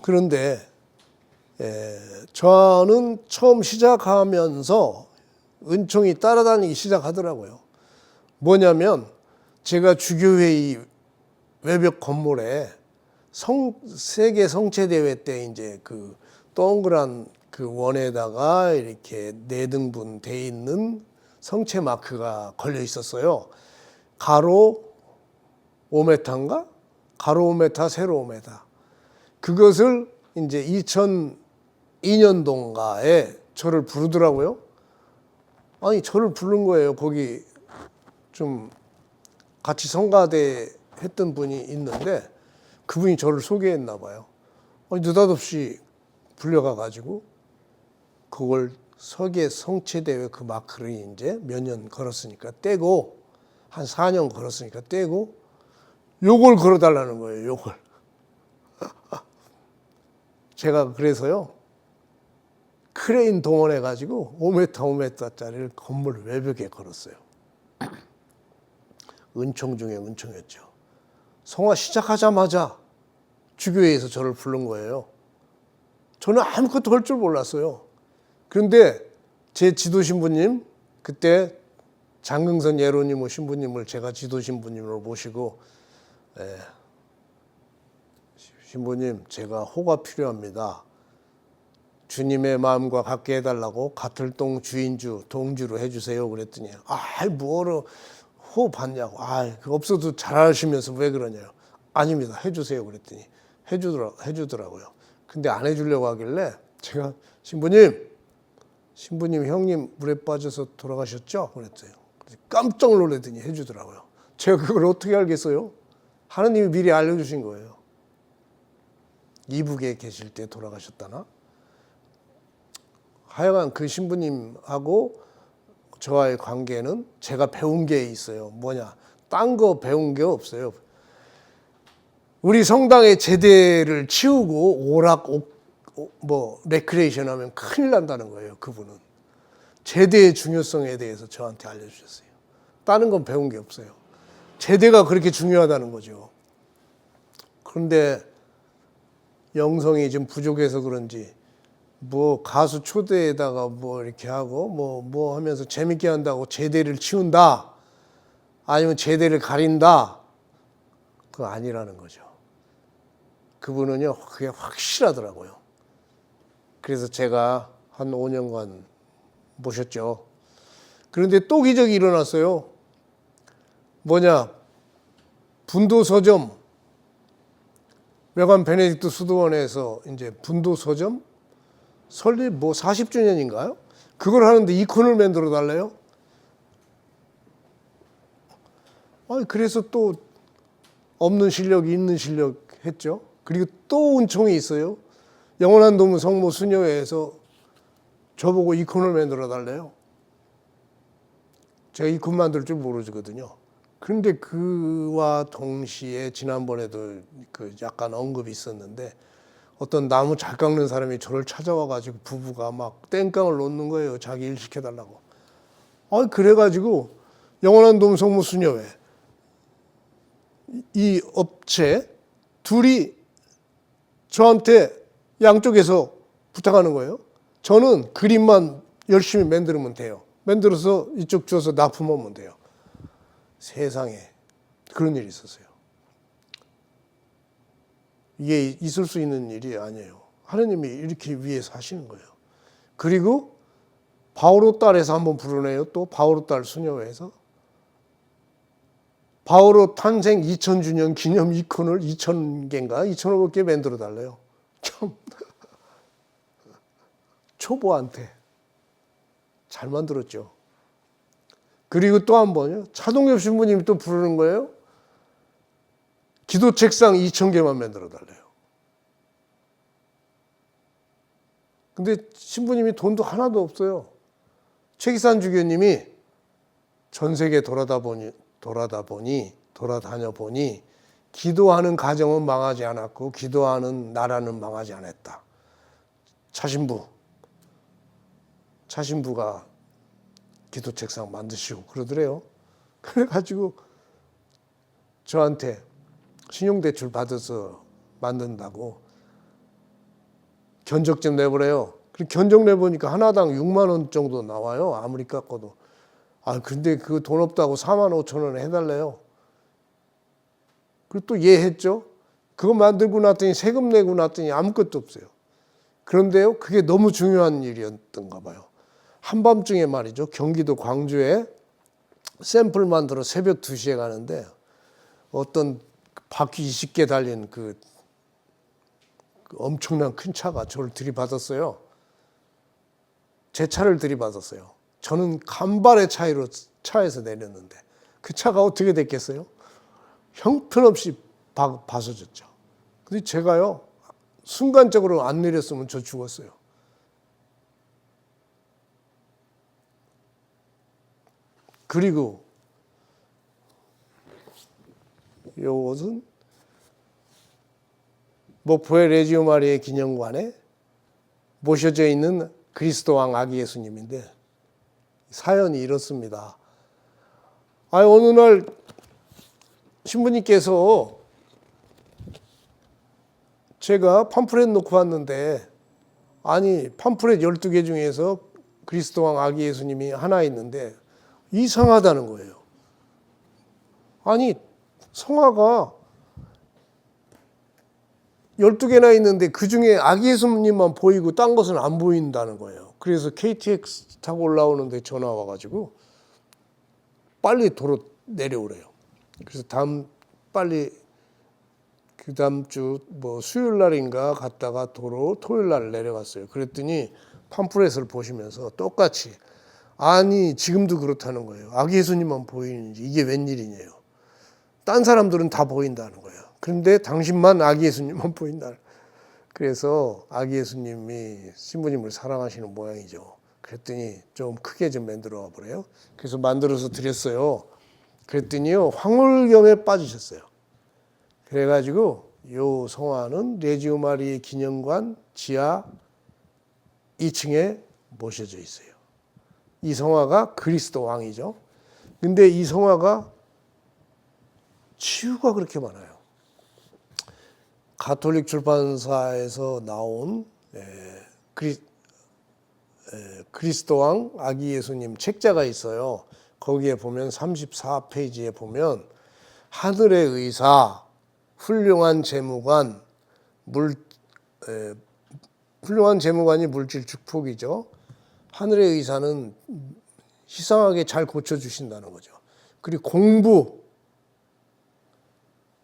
그런데 저는 처음 시작하면서 은총이 따라다니기 시작하더라고요. 뭐냐면 제가 주교회의 외벽 건물에 세계 성체대회 때 이제 그 동그란 그 원에다가 이렇게 4등분 돼 있는 성체 마크가 걸려 있었어요. 가로 5m인가? 가로 5m, 세로 5m. 그것을 이제 2002년도인가에 저를 부르더라고요. 아니, 저를 부른 거예요. 거기 좀 같이 성가대 했던 분이 있는데 그분이 저를 소개했나 봐요. 아니, 느닷없이 불려가가지고 그걸 서계 성체대회 그 마크를 이제 몇 년 걸었으니까 떼고, 한 4년 걸었으니까 떼고, 요걸 걸어달라는 거예요. 요걸. 제가 그래서요, 크레인 동원해가지고 5m, 5m짜리를 건물 외벽에 걸었어요. 은총 중에 은총이었죠. 성화 시작하자마자 주교회에서 저를 부른 거예요. 저는 아무것도 할 줄 몰랐어요. 그런데 제 지도 신부님, 그때 장긍선 예로니모 신부님을 제가 지도 신부님으로 모시고, 신부님, 제가 호가 필요합니다. 주님의 마음과 같게 해달라고 가틀동 주인주, 동주로 해주세요. 그랬더니, 뭐로 호 받냐고. 그거 없어도 잘하시면서 왜 그러냐요. 아닙니다. 해주세요. 그랬더니 해주더라고요. 근데 안 해주려고 하길래 제가 신부님 형님 물에 빠져서 돌아가셨죠? 그랬어요. 깜짝 놀라더니 해주더라고요. 제가 그걸 어떻게 알겠어요? 하나님이 미리 알려주신 거예요. 이북에 계실 때 돌아가셨다나? 하여간 그 신부님하고 저와의 관계는 제가 배운 게 있어요. 뭐냐? 딴 거 배운 게 없어요. 우리 성당의 제대를 치우고 레크레이션 하면 큰일 난다는 거예요. 그분은. 제대의 중요성에 대해서 저한테 알려주셨어요. 다른 건 배운 게 없어요. 제대가 그렇게 중요하다는 거죠. 그런데 영성이 좀 부족해서 그런지 가수 초대에다가 이렇게 하고 뭐 하면서 재밌게 한다고 제대를 치운다. 아니면 제대를 가린다. 그거 아니라는 거죠. 그분은요, 그게 확실하더라고요. 그래서 제가 한 5년간 모셨죠. 그런데 또 기적이 일어났어요. 분도 서점, 외관 베네딕트 수도원에서 이제 분도 서점 설립 40주년인가요? 그걸 하는데 이콘을 만들어 달래요. 그래서 또 없는 실력이 있는 실력 했죠. 그리고 또 은총이 있어요. 영원한 도문 성모 수녀회에서 저보고 이콘을 만들어 달래요. 제가 이콘 만들 줄 모르거든요. 그런데 그와 동시에 지난번에도 약간 언급이 있었는데 어떤 나무 잘 깎는 사람이 저를 찾아와가지고 부부가 막 땡깡을 놓는 거예요. 자기 일 시켜달라고. 그래가지고 영원한 도문 성모 수녀회 이 업체 둘이 저한테 양쪽에서 부탁하는 거예요. 저는 그림만 열심히 만들면 돼요. 만들어서 이쪽 줘서 납품하면 돼요. 세상에 그런 일이 있었어요. 이게 있을 수 있는 일이 아니에요. 하나님이 이렇게 위해서 하시는 거예요. 그리고 바오로 딸에서 한번 부르네요. 또 바오로 딸 수녀회에서 바오로 탄생 2000주년 기념 이콘을 2000개인가 2500개 만들어 달래요. 참 초보한테 잘 만들었죠. 그리고 또 한 번요. 차동엽 신부님이 또 부르는 거예요. 기도 책상 2000개만 만들어 달래요. 근데 신부님이 돈도 하나도 없어요. 최기산 주교님이 전 세계 돌아다녀 보니 기도하는 가정은 망하지 않았고 기도하는 나라는 망하지 않았다. 차신부가 기도 책상 만드시고 그러더래요. 그래가지고 저한테 신용대출 받아서 만든다고 견적 좀 내보래요. 견적 내보니까 하나당 6만 원 정도 나와요. 아무리 깎아도. 근데 그 돈 없다고 4만 5천 원에 해달래요. 그리고 또 했죠. 그거 만들고 났더니 세금 내고 났더니 아무것도 없어요. 그런데요, 그게 너무 중요한 일이었던가 봐요. 한밤중에 말이죠. 경기도 광주에 샘플 만들어 새벽 2시에 가는데 어떤 바퀴 20개 달린 그 엄청난 큰 차가 저를 들이받았어요. 제 차를 들이받았어요. 저는 간발의 차이로 차에서 내렸는데 그 차가 어떻게 됐겠어요? 형편없이 부서졌죠. 근데 제가요, 순간적으로 안 내렸으면 저 죽었어요. 그리고 이것은 목포의 레지오 마리아의 기념관에 모셔져 있는 그리스도 왕 아기 예수님인데 사연이 이렇습니다. 어느 날 신부님께서 제가 팜프렛 놓고 왔는데 아니 팜프렛 12개 중에서 그리스도왕 아기 예수님이 하나 있는데 이상하다는 거예요. 아니 성화가 12개나 있는데 그중에 아기 예수님만 보이고 딴 것은 안 보인다는 거예요. 그래서 KTX 타고 올라오는데 전화 와가지고 빨리 도로 내려오래요. 그래서 빨리 그 다음 주 뭐 수요일 날인가 갔다가 도로 토요일 날 내려갔어요. 그랬더니 팜프렛을 보시면서 똑같이 아니 지금도 그렇다는 거예요. 아기 예수님만 보이는지 이게 웬일이냐요. 딴 사람들은 다 보인다는 거예요. 그런데 당신만 아기 예수님만 보인다. 그래서 아기 예수님이 신부님을 사랑하시는 모양이죠. 그랬더니 좀 크게 좀 만들어 보래요. 그래서 만들어서 드렸어요. 그랬더니요 황홀경에 빠지셨어요. 그래가지고 요 성화는 레지오 마리의 기념관 지하 2층에 모셔져 있어요. 이 성화가 그리스도 왕이죠. 근데 이 성화가 치유가 그렇게 많아요. 가톨릭 출판사에서 나온 그리스도 왕 아기 예수님 책자가 있어요. 거기에 보면 34페이지에 보면 하늘의 의사, 훌륭한 재무관, 훌륭한 재무관이 물질 축복이죠. 하늘의 의사는 희상하게 잘 고쳐주신다는 거죠. 그리고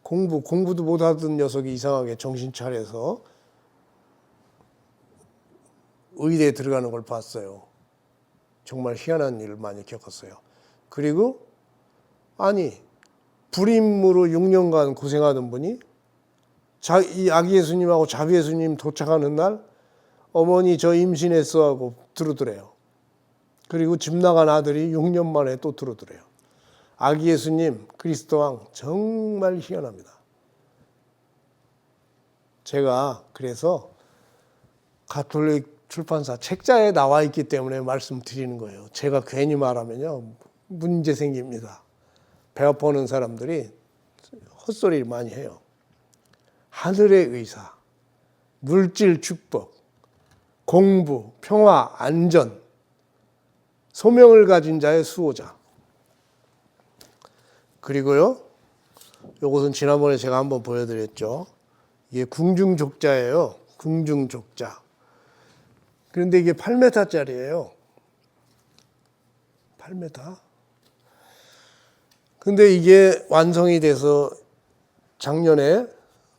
공부도 못하던 녀석이 이상하게 정신 차려서 의대에 들어가는 걸 봤어요. 정말 희한한 일을 많이 겪었어요. 그리고 아니 불임으로 6년간 고생하던 분이 이 아기 예수님하고 자비 예수님 도착하는 날 어머니 저 임신했어 하고 들어오더래요. 그리고 집 나간 아들이 6년 만에 또 들어오더래요. 아기 예수님 그리스도 왕 정말 희한합니다. 제가 그래서 가톨릭 출판사 책자에 나와 있기 때문에 말씀드리는 거예요. 제가 괜히 말하면요 문제 생깁니다. 배 아파하는 사람들이 헛소리를 많이 해요. 하늘의 의사, 물질 축복, 공부, 평화, 안전, 소명을 가진 자의 수호자. 그리고요, 이것은 지난번에 제가 한번 보여드렸죠. 이게 궁중족자예요. 궁중족자. 그런데 이게 8m짜리예요. 8m. 근데 이게 완성이 돼서 작년에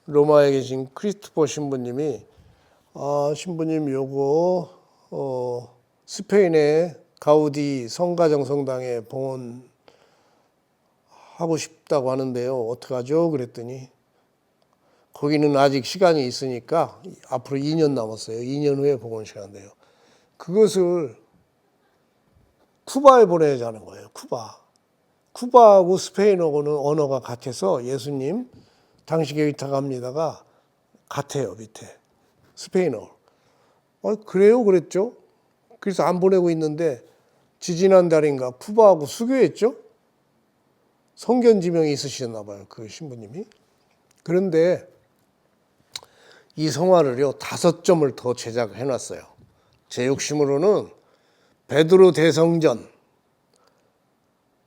로마에 계신 크리스토퍼 신부님이 신부님 요거 스페인의 가우디 성가정 성당에 봉헌하고 싶다고 하는데요. 어떡하죠? 그랬더니 거기는 아직 시간이 있으니까 앞으로 2년 남았어요. 2년 후에 봉헌시간인데요. 그것을 쿠바에 보내자는 거예요. 쿠바하고 스페인어는 언어가 같아서 예수님 당신에게 의탁합니다가 같아요. 밑에 스페인어. 그래요? 그랬죠. 그래서 안 보내고 있는데 지지난달인가 쿠바하고 수교했죠. 성견 지명이 있으셨나 봐요. 그 신부님이. 그런데 이 성화를요 5점을 더 제작해 놨어요. 제 욕심으로는 베드로 대성전,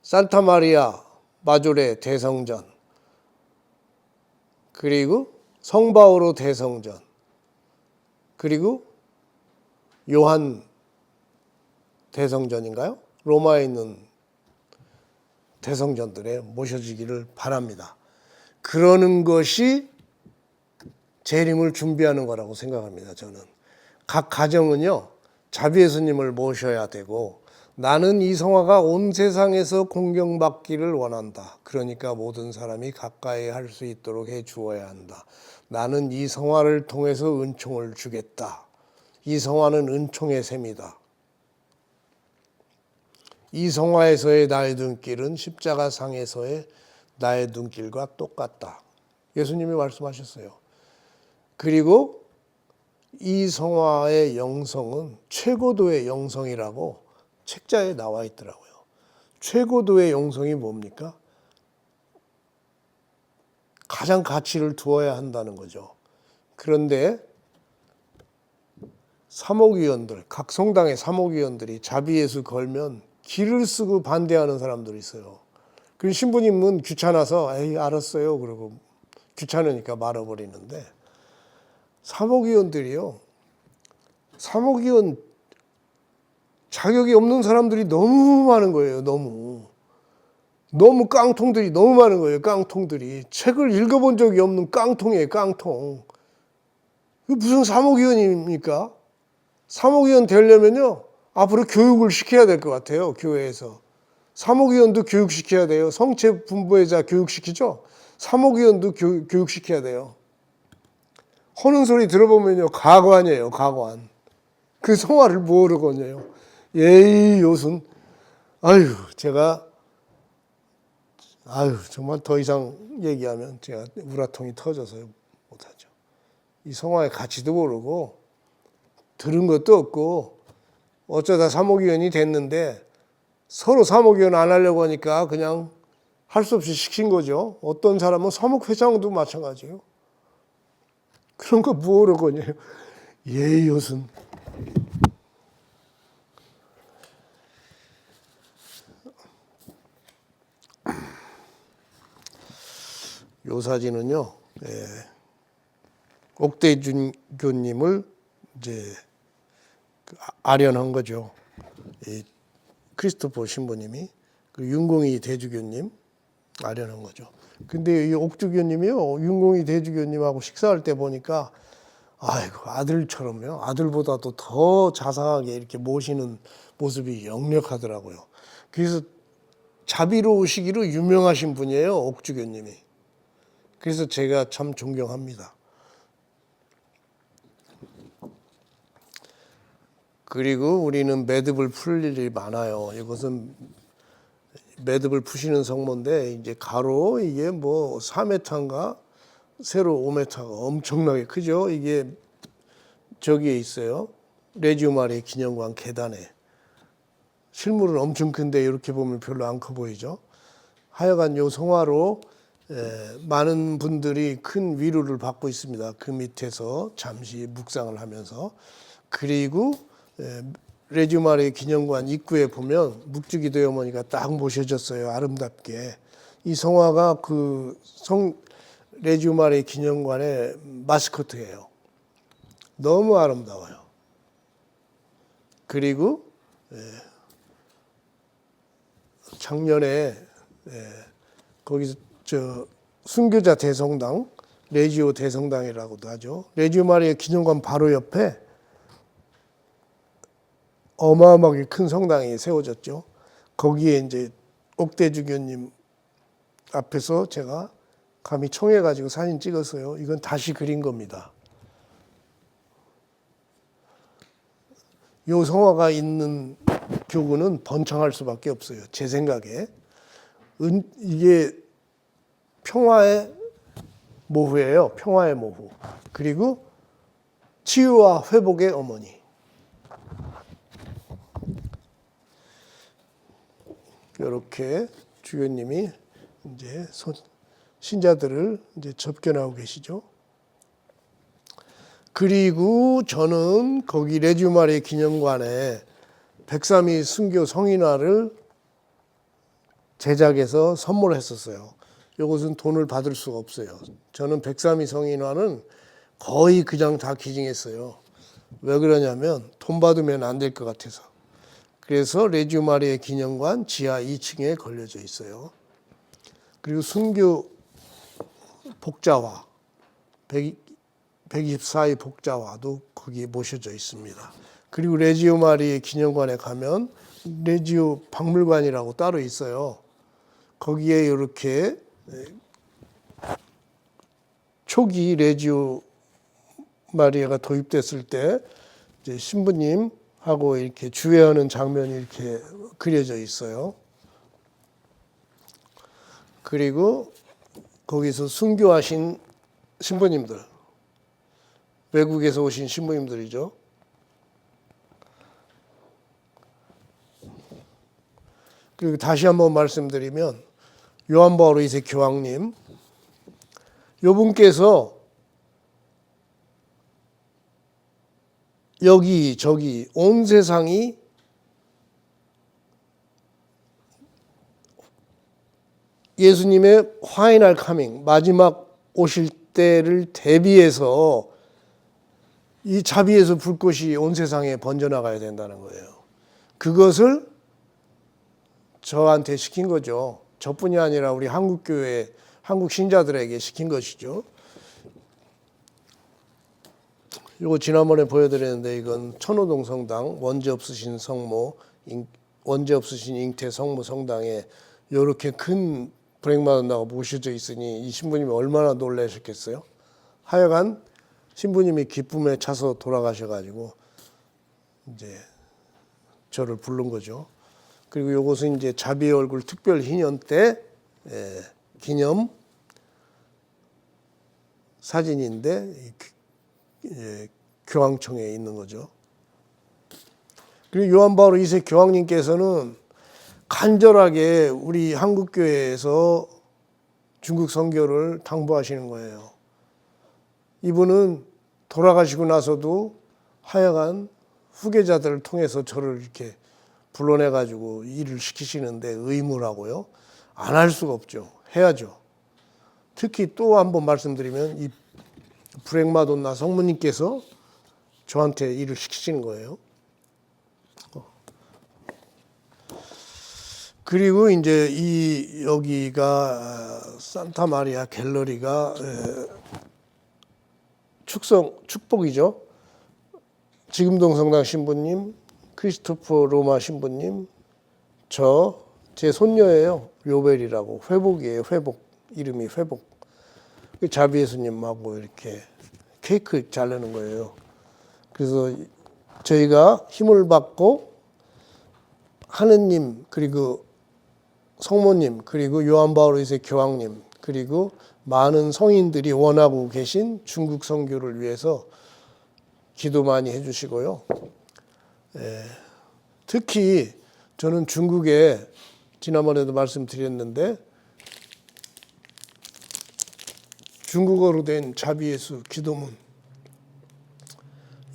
산타마리아 마조레 대성전, 그리고 성바오로 대성전, 그리고 요한 대성전인가요? 로마에 있는 대성전들에 모셔지기를 바랍니다. 그러는 것이 재림을 준비하는 거라고 생각합니다. 저는 각 가정은요 자비 예수님을 모셔야 되고 나는 이 성화가 온 세상에서 공경받기를 원한다. 그러니까 모든 사람이 가까이 할 수 있도록 해 주어야 한다. 나는 이 성화를 통해서 은총을 주겠다. 이 성화는 은총의 셈이다. 이 성화에서의 나의 눈길은 십자가상에서의 나의 눈길과 똑같다. 예수님이 말씀하셨어요. 그리고 이 성화의 영성은 최고도의 영성이라고 책자에 나와 있더라고요. 최고도의 영성이 뭡니까? 가장 가치를 두어야 한다는 거죠. 그런데 사목위원들, 각 성당의 사목위원들이 자비예수 걸면 길을 쓰고 반대하는 사람들이 있어요. 그 신부님은 귀찮아서 에이 알았어요 그러고 귀찮으니까 말아버리는데 사목위원들이요. 사목위원 자격이 없는 사람들이 너무 많은 거예요. 너무 깡통들이 너무 많은 거예요. 깡통들이 책을 읽어본 적이 없는 깡통이에요. 깡통. 무슨 사목위원입니까? 사목위원 되려면요 앞으로 교육을 시켜야 될 것 같아요. 교회에서 사목위원도 교육시켜야 돼요. 성체 분부회자 교육시키죠. 사목위원도 교육시켜야 돼요. 허는 소리 들어보면요 가관이에요. 가관. 그 성화를 뭐로 거냐요. 예의 요순. 아유 제가 정말 더 이상 얘기하면 제가 우라통이 터져서 못하죠. 이 성화의 가치도 모르고 들은 것도 없고 어쩌다 사목위원이 됐는데 서로 사목위원 안 하려고 하니까 그냥 할 수 없이 시킨 거죠. 어떤 사람은 사목회장도 마찬가지예요. 그런 거 뭐로 거냐요. 예의 요순. 요 사진은요, 옥대준 교님을 이제 아련한 거죠. 크리스토퍼 신부님이 그 윤공희 대주교님 아련한 거죠. 근데 이 옥주교님이요, 윤공희 대주교님하고 식사할 때 보니까 아이고 아들처럼요, 아들보다도 더 자상하게 이렇게 모시는 모습이 역력하더라고요. 그래서 자비로우시기로 유명하신 분이에요, 옥주교님이. 그래서 제가 참 존경합니다. 그리고 우리는 매듭을 풀 일이 많아요. 이것은 매듭을 푸시는 성모인데 이제 가로 이게 뭐 4m인가 세로 5m가 엄청나게 크죠. 이게 저기에 있어요. 레지오 마리아 기념관 계단에. 실물은 엄청 큰데 이렇게 보면 별로 안 커 보이죠. 하여간 요 성화로 많은 분들이 큰 위로를 받고 있습니다. 그 밑에서 잠시 묵상을 하면서. 그리고 레지오 마리아 기념관 입구에 보면 묵주기도의 어머니가 딱 모셔졌어요. 아름답게. 이 성화가 그 레지오 마리아 기념관의 마스코트예요. 너무 아름다워요. 그리고 작년에 거기서 순교자 대성당, 레지오 대성당이라고도 하죠. 레지오 마리아 기념관 바로 옆에 어마어마하게 큰 성당이 세워졌죠. 거기에 이제 옥대주교님 앞에서 제가 감히 청해가지고 사진 찍었어요. 이건 다시 그린 겁니다. 요 성화가 있는 교구는 번창할 수밖에 없어요. 제 생각에. 이게 평화의 모후예요. 평화의 모후. 그리고 치유와 회복의 어머니. 이렇게 주교님이 이제 신자들을 이제 접견하고 계시죠. 그리고 저는 거기 레지오 마리아 기념관에 103위 순교 성인화를 제작해서 선물했었어요. 이것은 돈을 받을 수가 없어요. 저는 103위 성인화는 거의 그냥 다 기증했어요. 왜 그러냐면 돈 받으면 안 될 것 같아서. 그래서 레지오 마리아 기념관 지하 2층에 걸려져 있어요. 그리고 순교 복자화, 124위 복자화도 거기에 모셔져 있습니다. 그리고 레지오 마리아 기념관에 가면 레지오 박물관이라고 따로 있어요. 거기에 이렇게 초기 레지오 마리아가 도입됐을 때 이제 신부님하고 이렇게 주회하는 장면이 이렇게 그려져 있어요. 그리고 거기서 순교하신 신부님들, 외국에서 오신 신부님들이죠. 그리고 다시 한번 말씀드리면 요한 바오로 2세 교황님, 요분께서 여기 저기 온 세상이 예수님의 화이날 카밍, 마지막 오실 때를 대비해서 이 자비에서 불꽃이 온 세상에 번져나가야 된다는 거예요. 그것을 저한테 시킨 거죠. 저뿐이 아니라 우리 한국교회, 한국 신자들에게 시킨 것이죠. 이거 지난번에 보여드렸는데 이건 천호동 성당 원죄 없으신 성모, 원죄 없으신 잉태 성모 성당에 이렇게 큰 불행마돈나가 모셔져 있으니 이 신부님이 얼마나 놀라셨겠어요. 하여간 신부님이 기쁨에 차서 돌아가셔가지고 이제 저를 부른 거죠. 그리고 이것은 이제 자비의 얼굴 특별 희년 때 기념 사진인데 교황청에 있는 거죠. 그리고 요한 바오로 2세 교황님께서는 간절하게 우리 한국교회에서 중국 선교를 당부하시는 거예요. 이분은 돌아가시고 나서도 하여간 후계자들을 통해서 저를 이렇게 불러내가지고 일을 시키시는데 의무라고요? 안 할 수가 없죠. 해야죠. 특히 또 한 번 말씀드리면 이 브렉마돈나 성모님께서 저한테 일을 시키시는 거예요. 그리고 이제 이 여기가 산타 마리아 갤러리가 축복이죠. 지금동 성당 신부님, 크리스토퍼 로마 신부님, 제 손녀예요. 요벨이라고. 회복이에요. 회복. 이름이 회복. 자비 예수님하고 이렇게 케이크 자르는 거예요. 그래서 저희가 힘을 받고 하느님, 그리고 성모님, 그리고 요한 바오로 2세 교황님, 그리고 많은 성인들이 원하고 계신 중국 선교를 위해서 기도 많이 해주시고요. 특히 저는 중국에 지난번에도 말씀드렸는데 중국어로 된 자비예수 기도문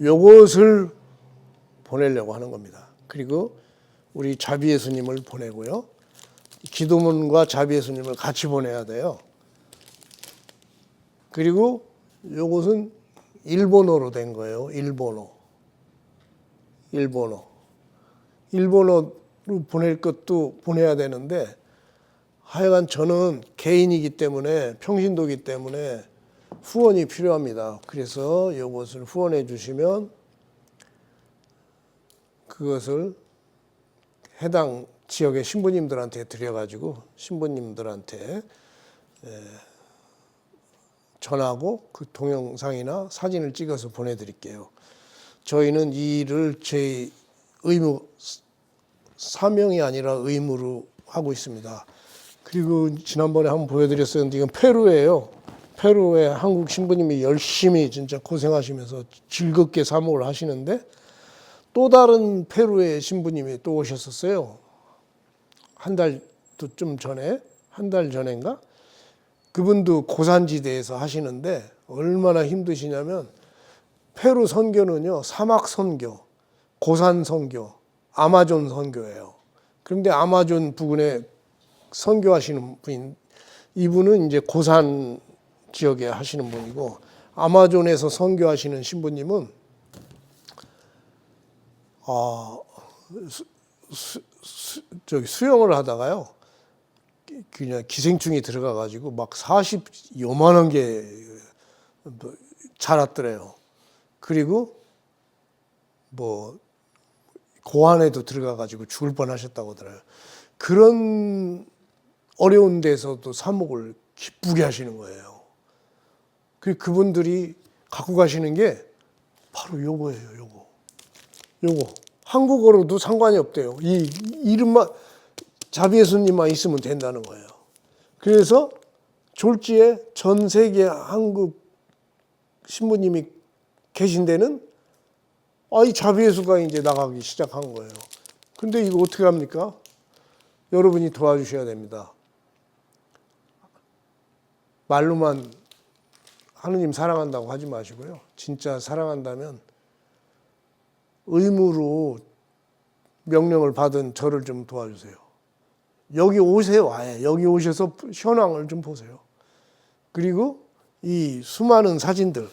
요것을 보내려고 하는 겁니다. 그리고 우리 자비예수님을 보내고요. 기도문과 자비예수님을 같이 보내야 돼요. 그리고 요것은 일본어로 된 거예요. 일본어로 보낼 것도 보내야 되는데 하여간 저는 개인이기 때문에 평신도이기 때문에 후원이 필요합니다. 그래서 이것을 후원해 주시면 그것을 해당 지역의 신부님들한테 드려가지고 신부님들한테 전하고 그 동영상이나 사진을 찍어서 보내드릴게요. 저희는 이 일을 제 의무, 사명이 아니라 의무로 하고 있습니다. 그리고 지난번에 한번 보여드렸었는데 이건 페루예요. 페루에 한국 신부님이 열심히 진짜 고생하시면서 즐겁게 사목을 하시는데 또 다른 페루의 신부님이 또 오셨었어요. 한 달 전인가? 그분도 고산지대에서 하시는데 얼마나 힘드시냐면 페루 선교는요, 사막 선교, 고산 선교, 아마존 선교예요. 그런데 아마존 부근에 선교하시는 분인 이분은 이제 고산 지역에 하시는 분이고 아마존에서 선교하시는 신부님은 수영을 하다가요. 그냥 기생충이 들어가가지고 막 40요만한 게 자랐더래요. 그리고 뭐 고안에도 들어가가지고 죽을 뻔하셨다고 하더라고요. 그런 어려운 데서도 사목을 기쁘게 하시는 거예요. 그분들이 갖고 가시는 게 바로 요거예요. 요거. 한국어로도 상관이 없대요. 이 이름만 자비예수님만 있으면 된다는 거예요. 그래서 졸지에 전 세계 한국 신부님이 계신 데는 이 자비예수가 이제 나가기 시작한 거예요. 근데 이거 어떻게 합니까? 여러분이 도와주셔야 됩니다. 말로만 하느님 사랑한다고 하지 마시고요. 진짜 사랑한다면 의무로 명령을 받은 저를 좀 도와주세요. 여기 오세요. 아예 여기 오셔서 현황을 좀 보세요. 그리고 이 수많은 사진들,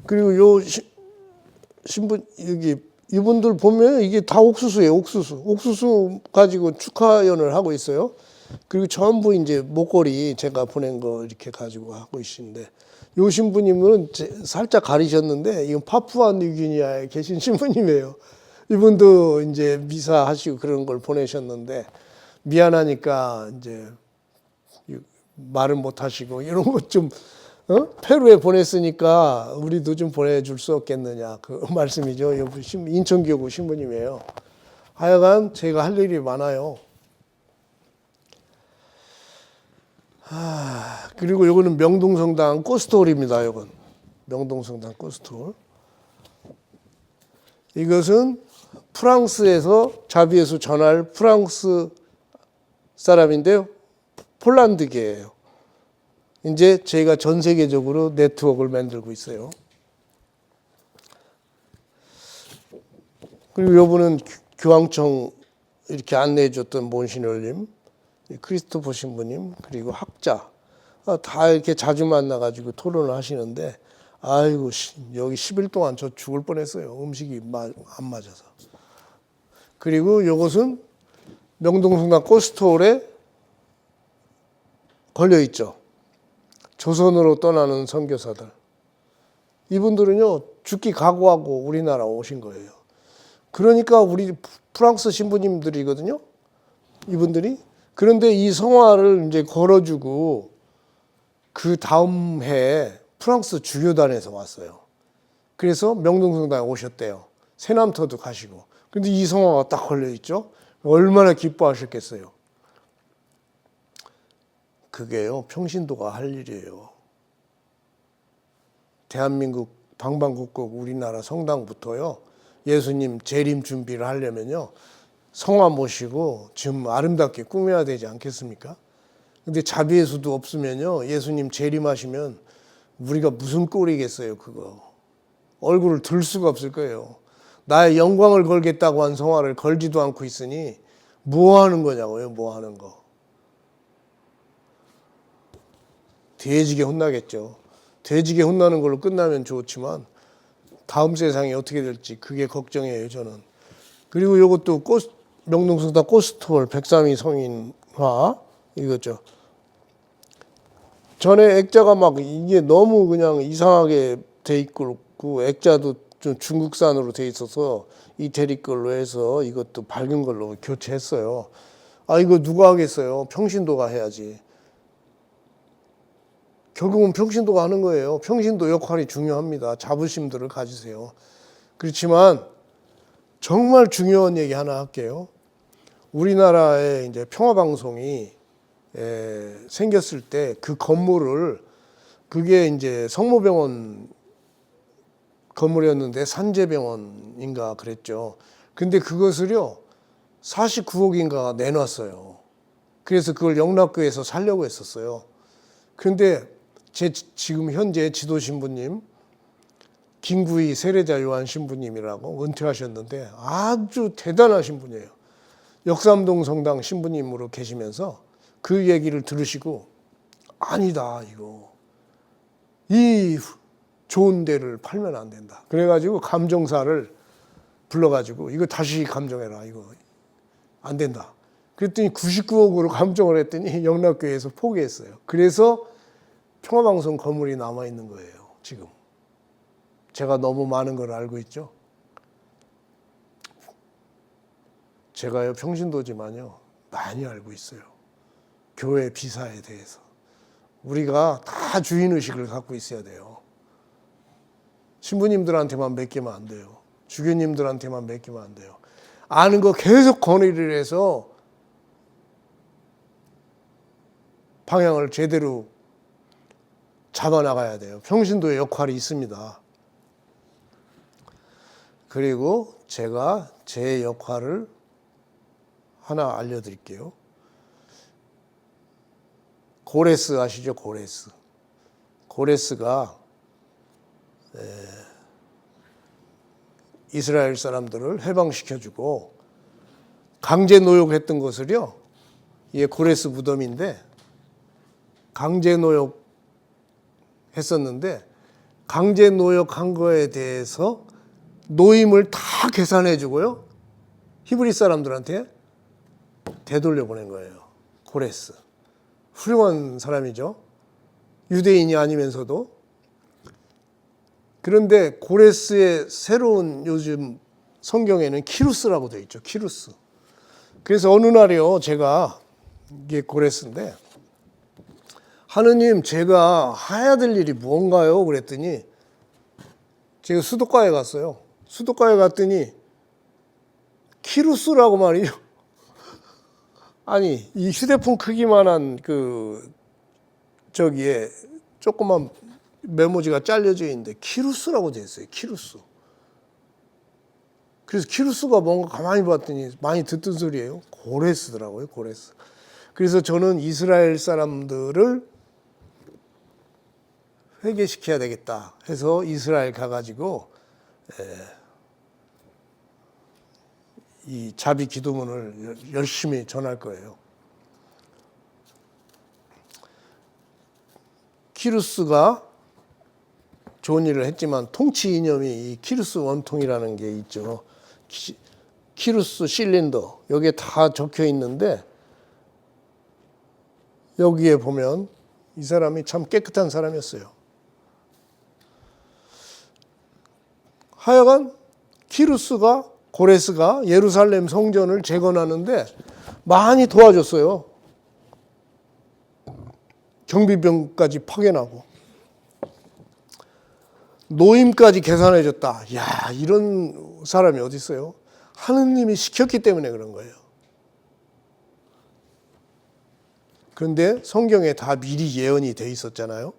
그리고 요 신분 여기 이분들 보면 이게 다 옥수수예요. 옥수수 가지고 축하연을 하고 있어요. 그리고 전부 이제 목걸이 제가 보낸 거 이렇게 가지고 하고 계시는데, 요 신부님은 살짝 가리셨는데 이건 파푸아뉴기니아에 계신 신부님이에요. 이분도 이제 미사 하시고 그런 걸 보내셨는데 미안하니까 이제 말은 못 하시고 이런 것 좀 페루에 보냈으니까 우리도 좀 보내줄 수 없겠느냐 그 말씀이죠. 인천교구 신부님이에요. 하여간 제가 할 일이 많아요. 그리고 요거는 명동성당 꽃스톨입니다. 요건 명동성당 꽃스톨. 이것은 프랑스에서 자비예수 전할 프랑스 사람인데요. 폴란드계예요. 이제 저희가 전 세계적으로 네트워크를 만들고 있어요. 그리고 요분은 교황청 이렇게 안내해 줬던 몬시널님, 크리스토퍼 신부님, 그리고 학자 다 이렇게 자주 만나가지고 토론을 하시는데, 아이고 여기 10일 동안 저 죽을 뻔했어요. 음식이 안 맞아서. 그리고 요것은 명동성당 꽃스톨에 걸려 있죠. 조선으로 떠나는 선교사들. 이분들은요 죽기 각오하고 우리나라 오신 거예요. 그러니까 우리 프랑스 신부님들이거든요. 이분들이. 그런데 이 성화를 이제 걸어주고 그 다음 해에 프랑스 주교단에서 왔어요. 그래서 명동성당에 오셨대요. 새남터도 가시고. 근데 이 성화가 딱 걸려 있죠. 얼마나 기뻐하셨겠어요. 그게요 평신도가 할 일이에요. 대한민국 방방곡곡 우리나라 성당부터요 예수님 재림 준비를 하려면요 성화 모시고 좀 아름답게 꾸며야 되지 않겠습니까? 근데 자비예수도 없으면요 예수님 재림하시면 우리가 무슨 꼴이겠어요. 그거 얼굴을 들 수가 없을 거예요. 나의 영광을 걸겠다고 한 성화를 걸지도 않고 있으니 뭐 하는 거냐고요. 뭐 하는 거. 돼지게 혼나겠죠. 돼지게 혼나는 걸로 끝나면 좋지만 다음 세상이 어떻게 될지 그게 걱정이에요. 저는. 그리고 이것도 명동성당 꽃스톨 103위 성인화 이거죠. 전에 액자가 막 이게 너무 그냥 이상하게 돼 있고 액자도 좀 중국산으로 돼 있어서 이태리 걸로 해서 이것도 밝은 걸로 교체했어요. 아 이거 누가 하겠어요. 평신도가 해야지. 결국은 평신도가 하는 거예요. 평신도 역할이 중요합니다. 자부심들을 가지세요. 그렇지만 정말 중요한 얘기 하나 할게요. 우리나라에 이제 평화방송이 생겼을 때 그 건물을 그게 이제 성모병원 건물이었는데 산재병원인가 그랬죠. 근데 그것을요 49억인가 내놨어요. 그래서 그걸 영락교에서 살려고 했었어요. 그런데 지금 현재 지도 신부님 김구희 세례자 요한 신부님이라고 은퇴하셨는데 아주 대단하신 분이에요. 역삼동 성당 신부님으로 계시면서 그 얘기를 들으시고 아니다 이거 이 좋은 데를 팔면 안 된다. 그래가지고 감정사를 불러가지고 이거 다시 감정해라 이거 안 된다. 그랬더니 99억으로 감정을 했더니 영락교회에서 포기했어요. 그래서 평화방송 건물이 남아있는 거예요. 지금 제가 너무 많은 걸 알고 있죠. 제가요 평신도지만요 많이 알고 있어요. 교회 비사에 대해서. 우리가 다 주인의식을 갖고 있어야 돼요. 신부님들한테만 맡기면 안 돼요. 주교님들한테만 맡기면 안 돼요. 아는 거 계속 건의를 해서 방향을 제대로 잡아나가야 돼요. 평신도의 역할이 있습니다. 그리고 제가 제 역할을 하나 알려드릴게요. 고레스 아시죠? 고레스. 고레스가 이스라엘 사람들을 해방시켜주고 강제 노역했던 것을요. 이게 고레스 무덤인데 강제 노역 했었는데 강제 노역한 거에 대해서 노임을 다 계산해 주고요. 히브리 사람들한테 되돌려 보낸 거예요. 고레스. 훌륭한 사람이죠. 유대인이 아니면서도. 그런데 고레스의 새로운 요즘 성경에는 키루스라고 되어 있죠. 키루스. 그래서 어느 날이요. 제가 이게 고레스인데 하느님 제가 해야 될 일이 무언가요? 그랬더니 제가 수도가에 갔어요. 수도가에 갔더니 키루스라고 말이죠. 아니 이 휴대폰 크기만한 저기에 조그만 메모지가 잘려져 있는데 키루스라고 돼 있어요. 키루스. 그래서 키루스가 뭔가 가만히 봤더니 많이 듣던 소리예요. 고레스더라고요. 고레스. 그래서 저는 이스라엘 사람들을 회개시켜야 되겠다 해서 이스라엘 가가지고 이 자비 기도문을 열심히 전할 거예요. 키루스가 좋은 일을 했지만 통치 이념이 이 키루스 원통이라는 게 있죠. 키루스 실린더 여기에 다 적혀 있는데 여기에 보면 이 사람이 참 깨끗한 사람이었어요. 하여간 키루스가 고레스가 예루살렘 성전을 재건하는데 많이 도와줬어요. 경비병까지 파견하고 노임까지 계산해줬다. 야, 이런 사람이 어디 있어요? 하느님이 시켰기 때문에 그런 거예요. 그런데 성경에 다 미리 예언이 돼 있었잖아요.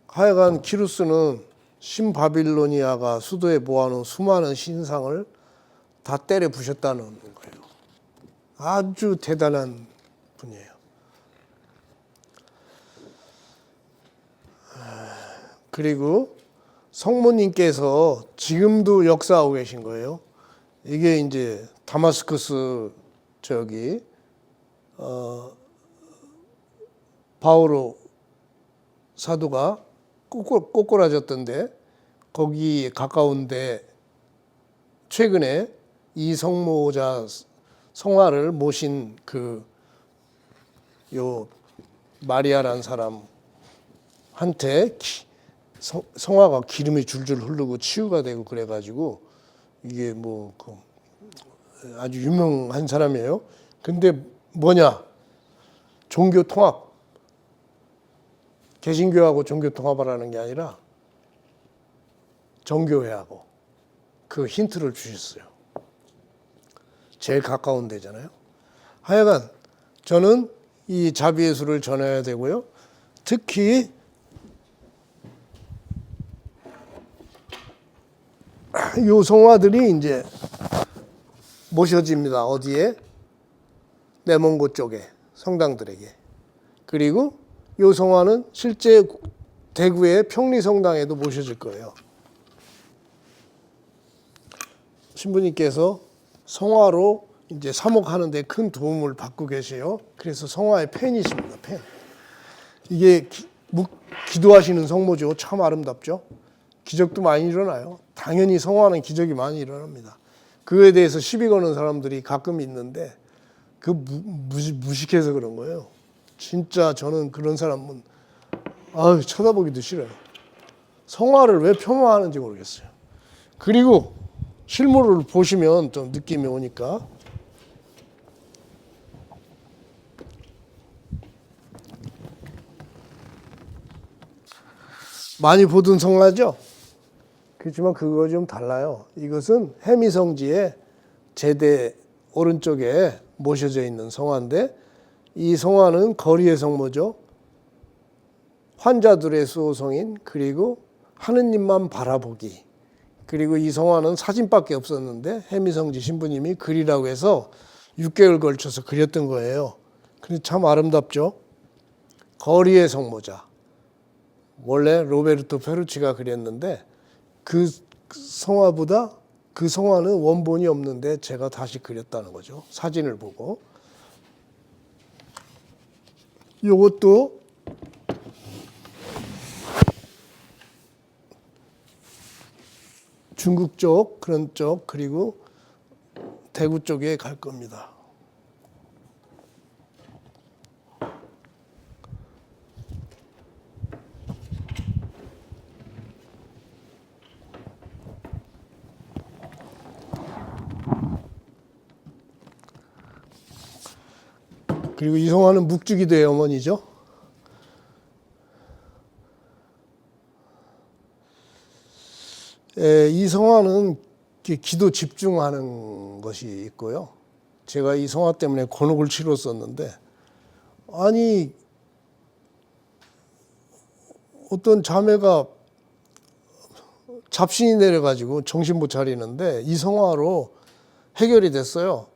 하여간 키루스는 신바빌로니아가 수도에 모아놓은 수많은 신상을 다 때려 부셨다는 거예요. 아주 대단한 분이에요. 그리고 성모님께서 지금도 역사하고 계신 거예요. 이게 이제 다마스커스 바오로 사도가 꼬꾸라졌던데 거기 가까운데 최근에 이 성모자 성화를 모신 요 마리아라는 사람한테 성화가 기름이 줄줄 흐르고 치유가 되고 그래가지고 이게 아주 유명한 사람이에요. 근데 뭐냐? 종교 통합. 개신교하고 종교 통합하라는 게 아니라 정교회하고 그 힌트를 주셨어요. 제일 가까운 데잖아요. 하여간 저는 이 자비예수를 전해야 되고요. 특히 요 성화들이 이제 모셔집니다. 어디에? 내몽고 쪽에 성당들에게. 그리고 요 성화는 실제 대구의 평리성당에도 모셔질 거예요. 신부님께서 성화로 이제 사목하는 데 큰 도움을 받고 계세요. 그래서 성화의 팬이십니다. 팬. 이게 기도하시는 성모죠. 참 아름답죠. 기적도 많이 일어나요. 당연히 성화는 기적이 많이 일어납니다. 그에 대해서 시비 거는 사람들이 가끔 있는데 무식해서 그런 거예요. 진짜 저는 그런 사람은 쳐다보기도 싫어요. 성화를 왜 폄하하는지 모르겠어요. 그리고 실물을 보시면 좀 느낌이 오니까 많이 보던 성화죠. 그렇지만 그거 좀 달라요. 이것은 해미성지의 제대 오른쪽에 모셔져 있는 성화인데 이 성화는 거리의 성모죠. 환자들의 수호성인 그리고 하느님만 바라보기. 그리고 이 성화는 사진밖에 없었는데 해미성지 신부님이 그리라고 해서 6개월 걸쳐서 그렸던 거예요. 근데 참 아름답죠. 거리의 성모자. 원래 로베르토 페루치가 그렸는데 그 성화보다 그 성화는 원본이 없는데 제가 다시 그렸다는 거죠. 사진을 보고. 이것도 중국 쪽 그런 쪽 그리고 대구 쪽에 갈 겁니다. 그리고 이성화는 묵주기도의 어머니죠. 이성화는 기도 집중하는 것이 있고요. 제가 이성화 때문에 곤혹을 치렀었는데, 아니 어떤 자매가 잡신이 내려가지고 정신 못 차리는데 이성화로 해결이 됐어요.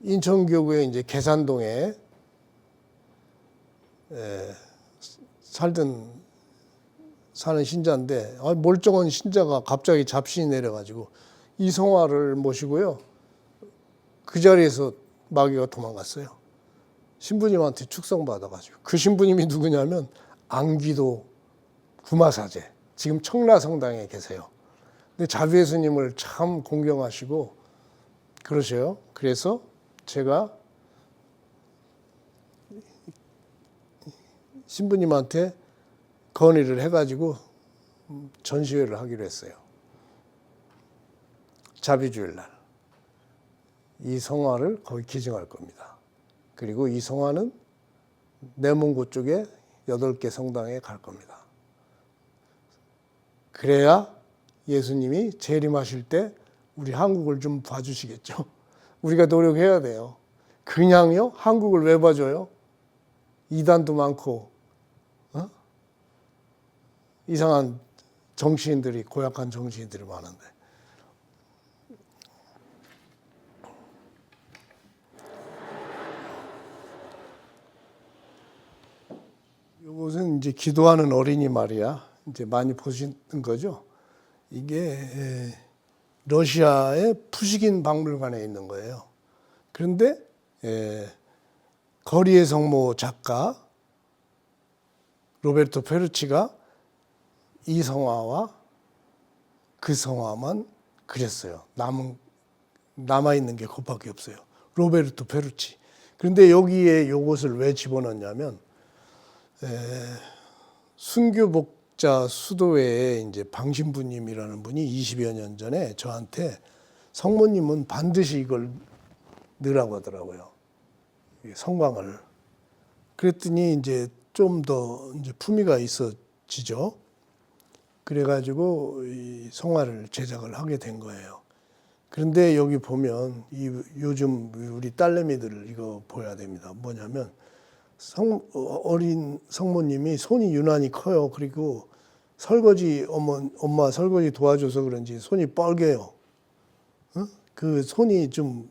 인천교구에 이제 계산동에 사는 신자인데 멀쩡한 신자가 갑자기 잡신이 내려가지고 이성화를 모시고요. 그 자리에서 마귀가 도망갔어요. 신부님한테 축성받아가지고. 그 신부님이 누구냐면 안기도 구마사제, 지금 청라성당에 계세요. 근데 자비 예수님을 참 공경하시고 그러셔요. 그래서 제가 신부님한테 건의를 해가지고 전시회를 하기로 했어요. 자비주일날 이 성화를 거기 기증할 겁니다. 그리고 이 성화는 내몽고 쪽에 8개 성당에 갈 겁니다. 그래야 예수님이 재림하실 때 우리 한국을 좀 봐주시겠죠. 우리가 노력해야 돼요. 그냥요? 한국을 왜 봐줘요? 이단도 많고 이상한 정치인들이, 고약한 정치인들이 많은데. 이것은 이제 기도하는 어린이 말이야. 이제 많이 보시는 거죠. 이게 러시아의 푸시긴 박물관에 있는 거예요. 그런데 거리의 성모 작가 로베르토 페루치가 이 성화와 그 성화만 그렸어요. 남아있는 게 그것밖에 없어요. 로베르토 페루치. 그런데 여기에 이것을 왜 집어넣냐면 순교복자 수도회에 이제 방신부님이라는 분이 20여 년 전에 저한테 성모님은 반드시 이걸 넣으라고 하더라고요. 성광을. 그랬더니 이제 좀 더 이제 품위가 있어지죠. 그래가지고 이 성화를 제작을 하게 된 거예요. 그런데 여기 보면 요즘 우리 딸내미들 이거 보여야 됩니다. 뭐냐면 어린 성모님이 손이 유난히 커요. 그리고 엄마 설거지 도와줘서 그런지 손이 뻘개요. 그 손이 좀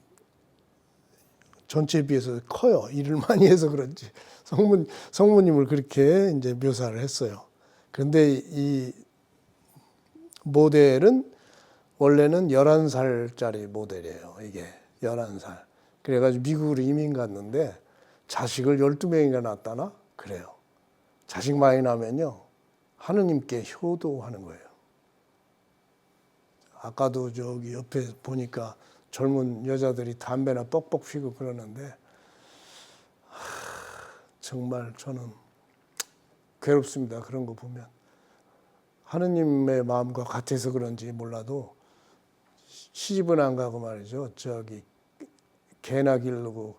전체에 비해서 커요. 일을 많이 해서 그런지 성모님을 그렇게 이제 묘사를 했어요. 그런데 이 모델은 원래는 11살짜리 모델이에요. 이게 11살. 그래가지고 미국으로 이민 갔는데 자식을 12명이나 낳았다나? 그래요. 자식 많이 낳으면요. 하느님께 효도하는 거예요. 아까도 저기 옆에 보니까 젊은 여자들이 담배나 뻑뻑 피고 그러는데 정말 저는 괴롭습니다. 그런 거 보면. 하느님의 마음과 같아서 그런지 몰라도 시집은 안 가고 말이죠. 저기 개나 기르고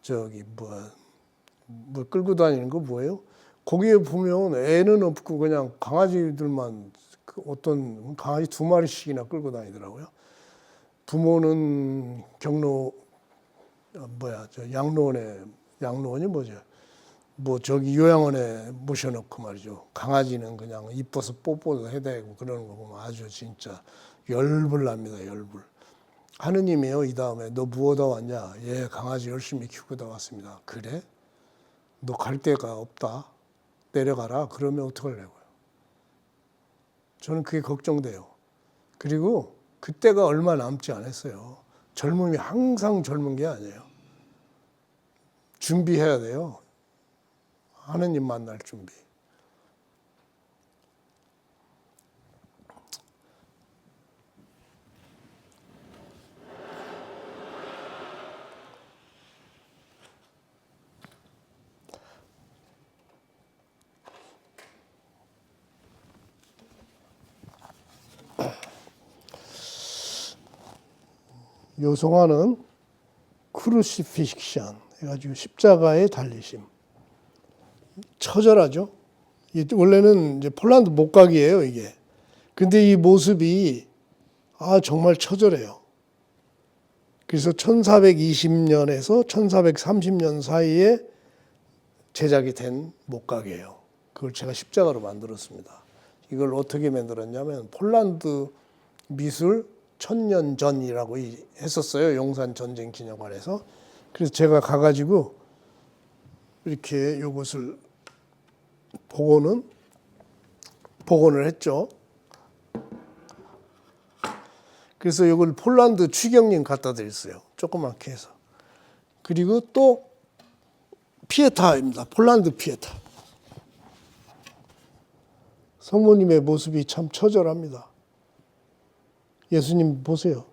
저기 뭐 끌고 다니는 거 뭐예요? 거기에 보면 애는 없고 그냥 강아지들만 어떤 강아지 2마리씩이나 끌고 다니더라고요. 부모는 양로원이 뭐죠? 뭐 저기 요양원에 모셔놓고 말이죠. 강아지는 그냥 이뻐서 뽀뽀도 해대고 그러는 거 보면 아주 진짜 열불 납니다. 열불. 하느님이요, 이 다음에 너 무엇하다 왔냐? 예, 강아지 열심히 키우다 왔습니다. 그래? 너 갈 데가 없다. 내려가라. 그러면 어떡하려고요? 저는 그게 걱정돼요. 그리고 그때가 얼마 남지 않았어요. 젊음이 항상 젊은 게 아니에요. 준비해야 돼요. 하느님 만날 준비. 요 성화는 크루시픽션 해가지고 십자가의 달리심. 처절하죠. 원래는 이제 폴란드 목각이에요, 이게. 근데 이 모습이 정말 처절해요. 그래서 1420년에서 1430년 사이에 제작이 된 목각이에요. 그걸 제가 십자가로 만들었습니다. 이걸 어떻게 만들었냐면 폴란드 미술 천년 전이라고 했었어요. 용산 전쟁 기념관에서. 그래서 제가 가가지고 이렇게 요것을 복원을 했죠. 그래서 이걸 폴란드 추경님 갖다 드렸어요. 조그맣게 해서. 그리고 또 피에타입니다. 폴란드 피에타. 성모님의 모습이 참 처절합니다. 예수님 보세요.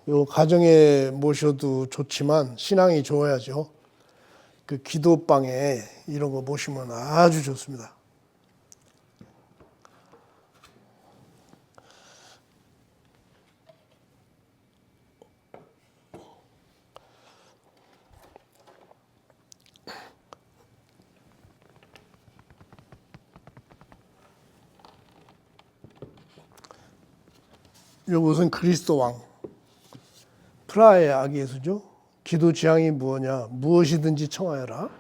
요 가정에 모셔도 좋지만 신앙이 좋아야죠. 그 기도방에 이런 거 모시면 아주 좋습니다. 이것은 그리스도 왕. 프라하의 아기 예수죠. 기도 지향이 무엇냐? 무엇이든지 청하여라.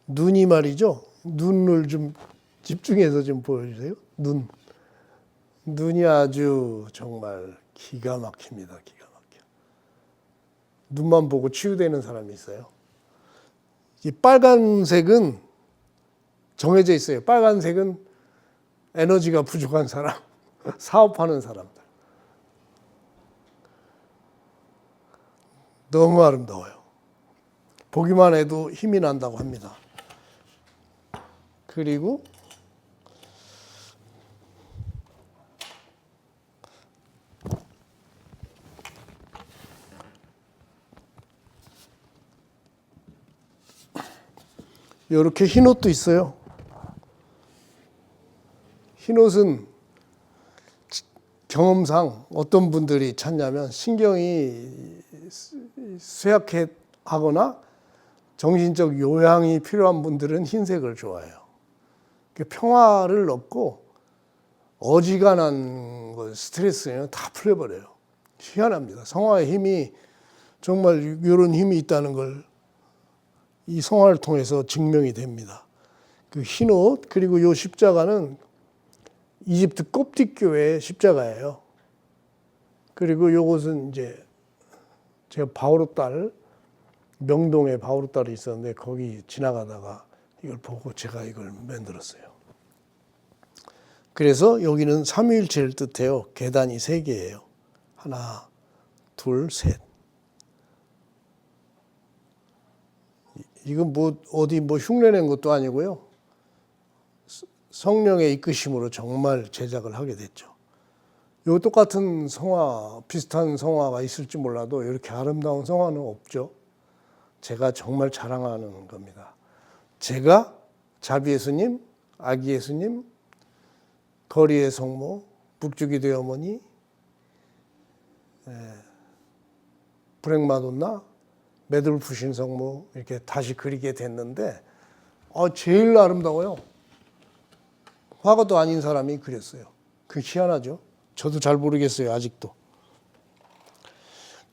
눈이 말이죠. 눈을 좀 집중해서 좀 보여주세요. 눈이 아주 정말 기가 막힙니다. 기가 막혀. 눈만 보고 치유되는 사람이 있어요. 이 빨간색은 정해져 있어요. 빨간색은 에너지가 부족한 사람, 사업하는 사람들. 너무 아름다워요. 보기만 해도 힘이 난다고 합니다. 그리고 이렇게 흰 옷도 있어요. 흰 옷은 경험상 어떤 분들이 찾냐면 신경이 쇠약하거나 정신적 요양이 필요한 분들은 흰색을 좋아해요. 평화를 얻고 어지간한 거 스트레스는 다 풀려버려요. 희한합니다. 성화의 힘이 정말 이런 힘이 있다는 걸 이 성화를 통해서 증명이 됩니다. 그 흰 옷 그리고 이 십자가는 이집트 콥틱교회의 십자가예요. 그리고 요것은 이제 제가 바오로딸 명동에 바오로딸이 있었는데 거기 지나가다가 이걸 보고 제가 이걸 만들었어요. 그래서 여기는 삼위일체를 뜻해요. 계단이 3개예요. 하나, 둘, 셋. 이건 어디 흉내낸 것도 아니고요. 성령의 이끄심으로 정말 제작을 하게 됐죠. 요 똑같은 성화, 비슷한 성화가 있을지 몰라도 이렇게 아름다운 성화는 없죠. 제가 정말 자랑하는 겁니다. 제가 자비 예수님, 아기 예수님, 거리의 성모, 북주기도의 어머니, 브렉마돈나, 메돌프 신성모 이렇게 다시 그리게 됐는데 제일 아름다워요. 화가도 아닌 사람이 그렸어요. 그 희한하죠. 저도 잘 모르겠어요. 아직도.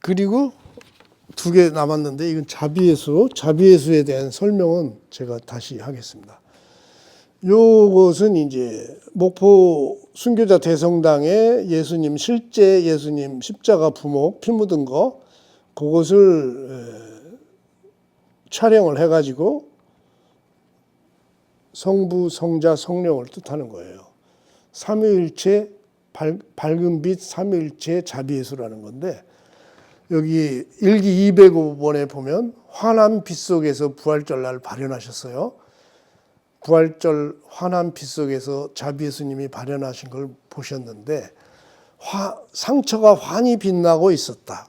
그리고 2개 남았는데 이건 자비예수. 자비예수에 대한 설명은 제가 다시 하겠습니다. 요것은 이제 목포 순교자 대성당에 예수님 실제 예수님 십자가 부목 피 묻은 거 그것을 촬영을 해가지고 성부, 성자, 성령을 뜻하는 거예요. 삼위일체 밝은 빛 삼위일체 자비예수라는 건데 여기 일기 205번에 보면 환한 빛 속에서 부활절 날 발현하셨어요. 부활절 환한 빛 속에서 자비예수님이 발현하신 걸 보셨는데 상처가 환히 빛나고 있었다.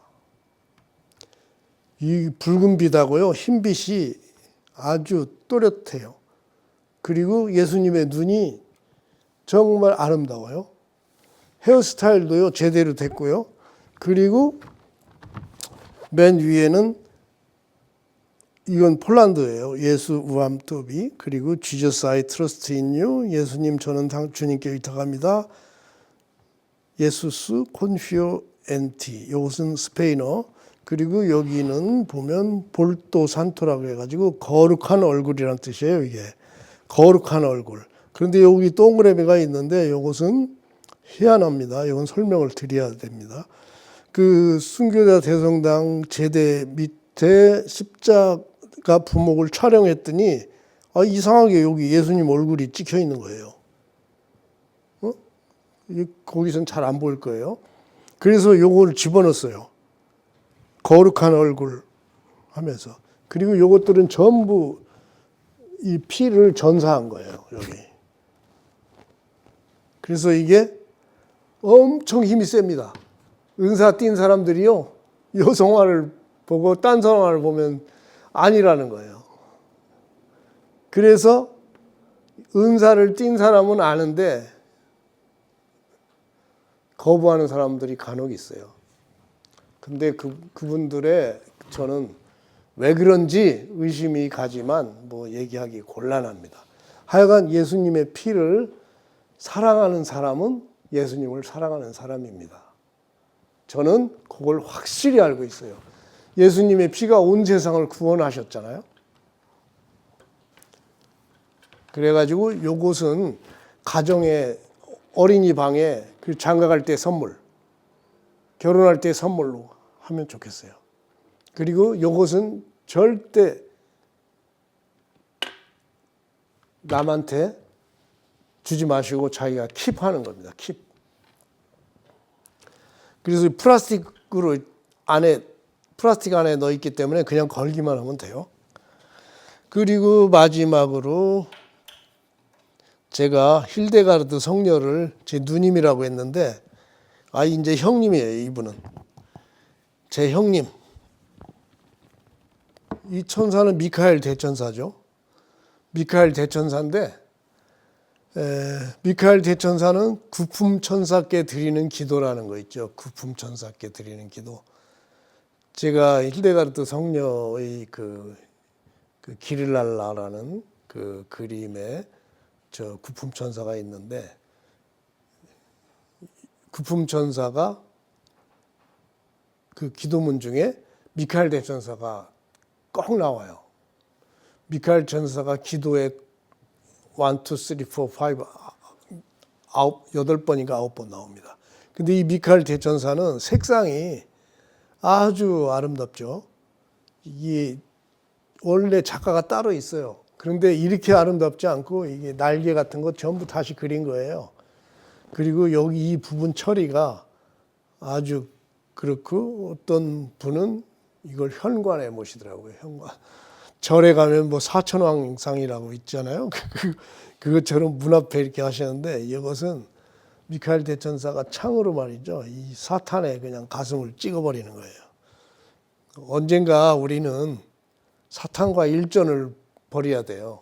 이 붉은 빛하고요 흰 빛이 아주 또렷해요. 그리고 예수님의 눈이 정말 아름다워요. 헤어스타일도요 제대로 됐고요. 그리고 맨 위에는 이건 폴란드예요. 예수 우암토비. 그리고 Jesus I trust in you. 예수님 저는 주님께 의탁합니다. 예수스 콘피오 엔티. 이것은 스페인어. 그리고 여기는 보면 볼토 산토라고 해가지고 거룩한 얼굴이라는 뜻이에요. 이게 거룩한 얼굴. 그런데 여기 동그라미가 있는데 이것은 희한합니다. 이건 설명을 드려야 됩니다. 그 순교자 대성당 제대 밑에 십자가 부목을 촬영했더니 이상하게 여기 예수님 얼굴이 찍혀 있는 거예요. 거기선 잘 안 보일 거예요. 그래서 요거를 집어넣었어요. 거룩한 얼굴 하면서. 그리고 요것들은 전부 이 피를 전사한 거예요. 여기. 그래서 이게 엄청 힘이 셉니다. 은사 띈 사람들이요. 요 성화를 보고 딴 성화를 보면 아니라는 거예요. 그래서 은사를 띈 사람은 아는데 거부하는 사람들이 간혹 있어요. 근데 그분들의 저는 왜 그런지 의심이 가지만 뭐 얘기하기 곤란합니다. 하여간 예수님의 피를 사랑하는 사람은 예수님을 사랑하는 사람입니다. 저는 그걸 확실히 알고 있어요. 예수님의 피가 온 세상을 구원하셨잖아요. 그래가지고 요것은 가정의 어린이 방에 그 장가갈 때 선물, 결혼할 때 선물로 하면 좋겠어요. 그리고 요것은 절대 남한테 주지 마시고 자기가 킵하는 겁니다. 킵. 그래서 플라스틱 안에 넣어 있기 때문에 그냥 걸기만 하면 돼요. 그리고 마지막으로 제가 힐데가르드 성녀를 제 누님이라고 했는데 이제 형님이에요. 이분은 제 형님. 이 천사는 미카엘 대천사죠. 미카엘 대천사인데 미카엘 대천사는 구품 천사께 드리는 기도라는 거 있죠. 구품 천사께 드리는 기도. 제가 힐데가르트 성녀의 그 기릴랄라라는 그 그림에 저 구품 천사가 있는데 구품 천사가 그 기도문 중에 미카엘 대천사가 꼭 나와요. 미카엘 천사가 기도에 1, 2, 3, 4, 5, 8번인가 9번 나옵니다. 근데 이 미카엘 대천사는 색상이 아주 아름답죠. 이게 원래 작가가 따로 있어요. 그런데 이렇게 아름답지 않고 이게 날개 같은 거 전부 다시 그린 거예요. 그리고 여기 이 부분 처리가 아주 그렇고 어떤 분은 이걸 현관에 모시더라고요. 현관. 절에 가면 뭐 사천왕상이라고 있잖아요. 그것처럼 문 앞에 이렇게 하시는데 이것은 미카엘 대천사가 창으로 말이죠. 이 사탄의 그냥 가슴을 찍어버리는 거예요. 언젠가 우리는 사탄과 일전을 벌여야 돼요.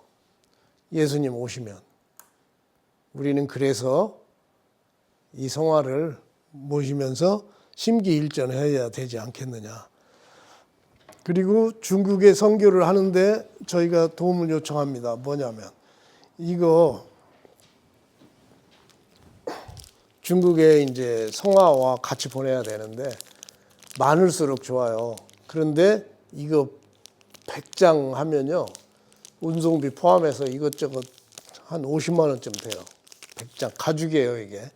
예수님 오시면. 우리는 그래서 이 성화를 모시면서 심기일전해야 되지 않겠느냐. 그리고 중국에 선교를 하는데 저희가 도움을 요청합니다. 뭐냐면 이거 중국에 이제 성화와 같이 보내야 되는데 많을수록 좋아요. 그런데 이거 100장 하면요. 운송비 포함해서 이것저것 한 50만 원쯤 돼요. 100장 가죽이에요 이게.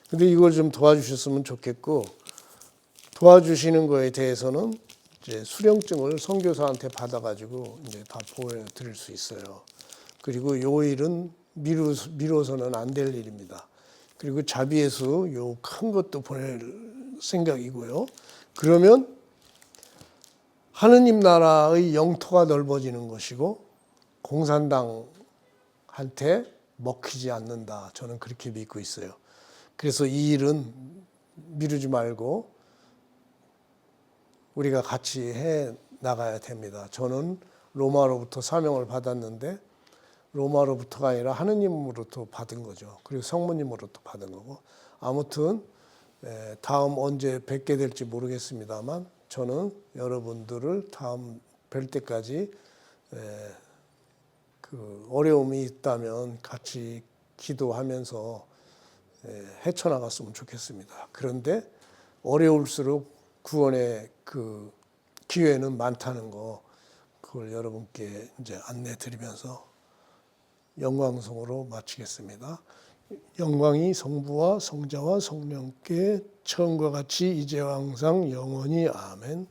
근데 이걸 좀 도와주셨으면 좋겠고, 도와주시는 거에 대해서는 이제 수령증을 선교사한테 받아가지고 이제 다 보여드릴 수 있어요. 그리고 요 일은 미뤄서는 안 될 일입니다. 그리고 자비예수 요 큰 것도 보낼 생각이고요. 그러면 하느님 나라의 영토가 넓어지는 것이고 공산당한테 먹히지 않는다. 저는 그렇게 믿고 있어요. 그래서 이 일은 미루지 말고 우리가 같이 해 나가야 됩니다. 저는 로마로부터 사명을 받았는데 로마로부터가 아니라 하느님으로부터 받은 거죠. 그리고 성모님으로부터 받은 거고. 아무튼 다음 언제 뵙게 될지 모르겠습니다만 저는 여러분들을 다음 뵐 때까지 그 어려움이 있다면 같이 기도하면서 헤쳐나갔으면 좋겠습니다. 그런데 어려울수록 구원의 그 기회는 많다는 거, 그걸 여러분께 이제 안내 드리면서 영광송으로 마치겠습니다. 영광이 성부와 성자와 성령께 처음과 같이 이제와 항상 영원히 아멘.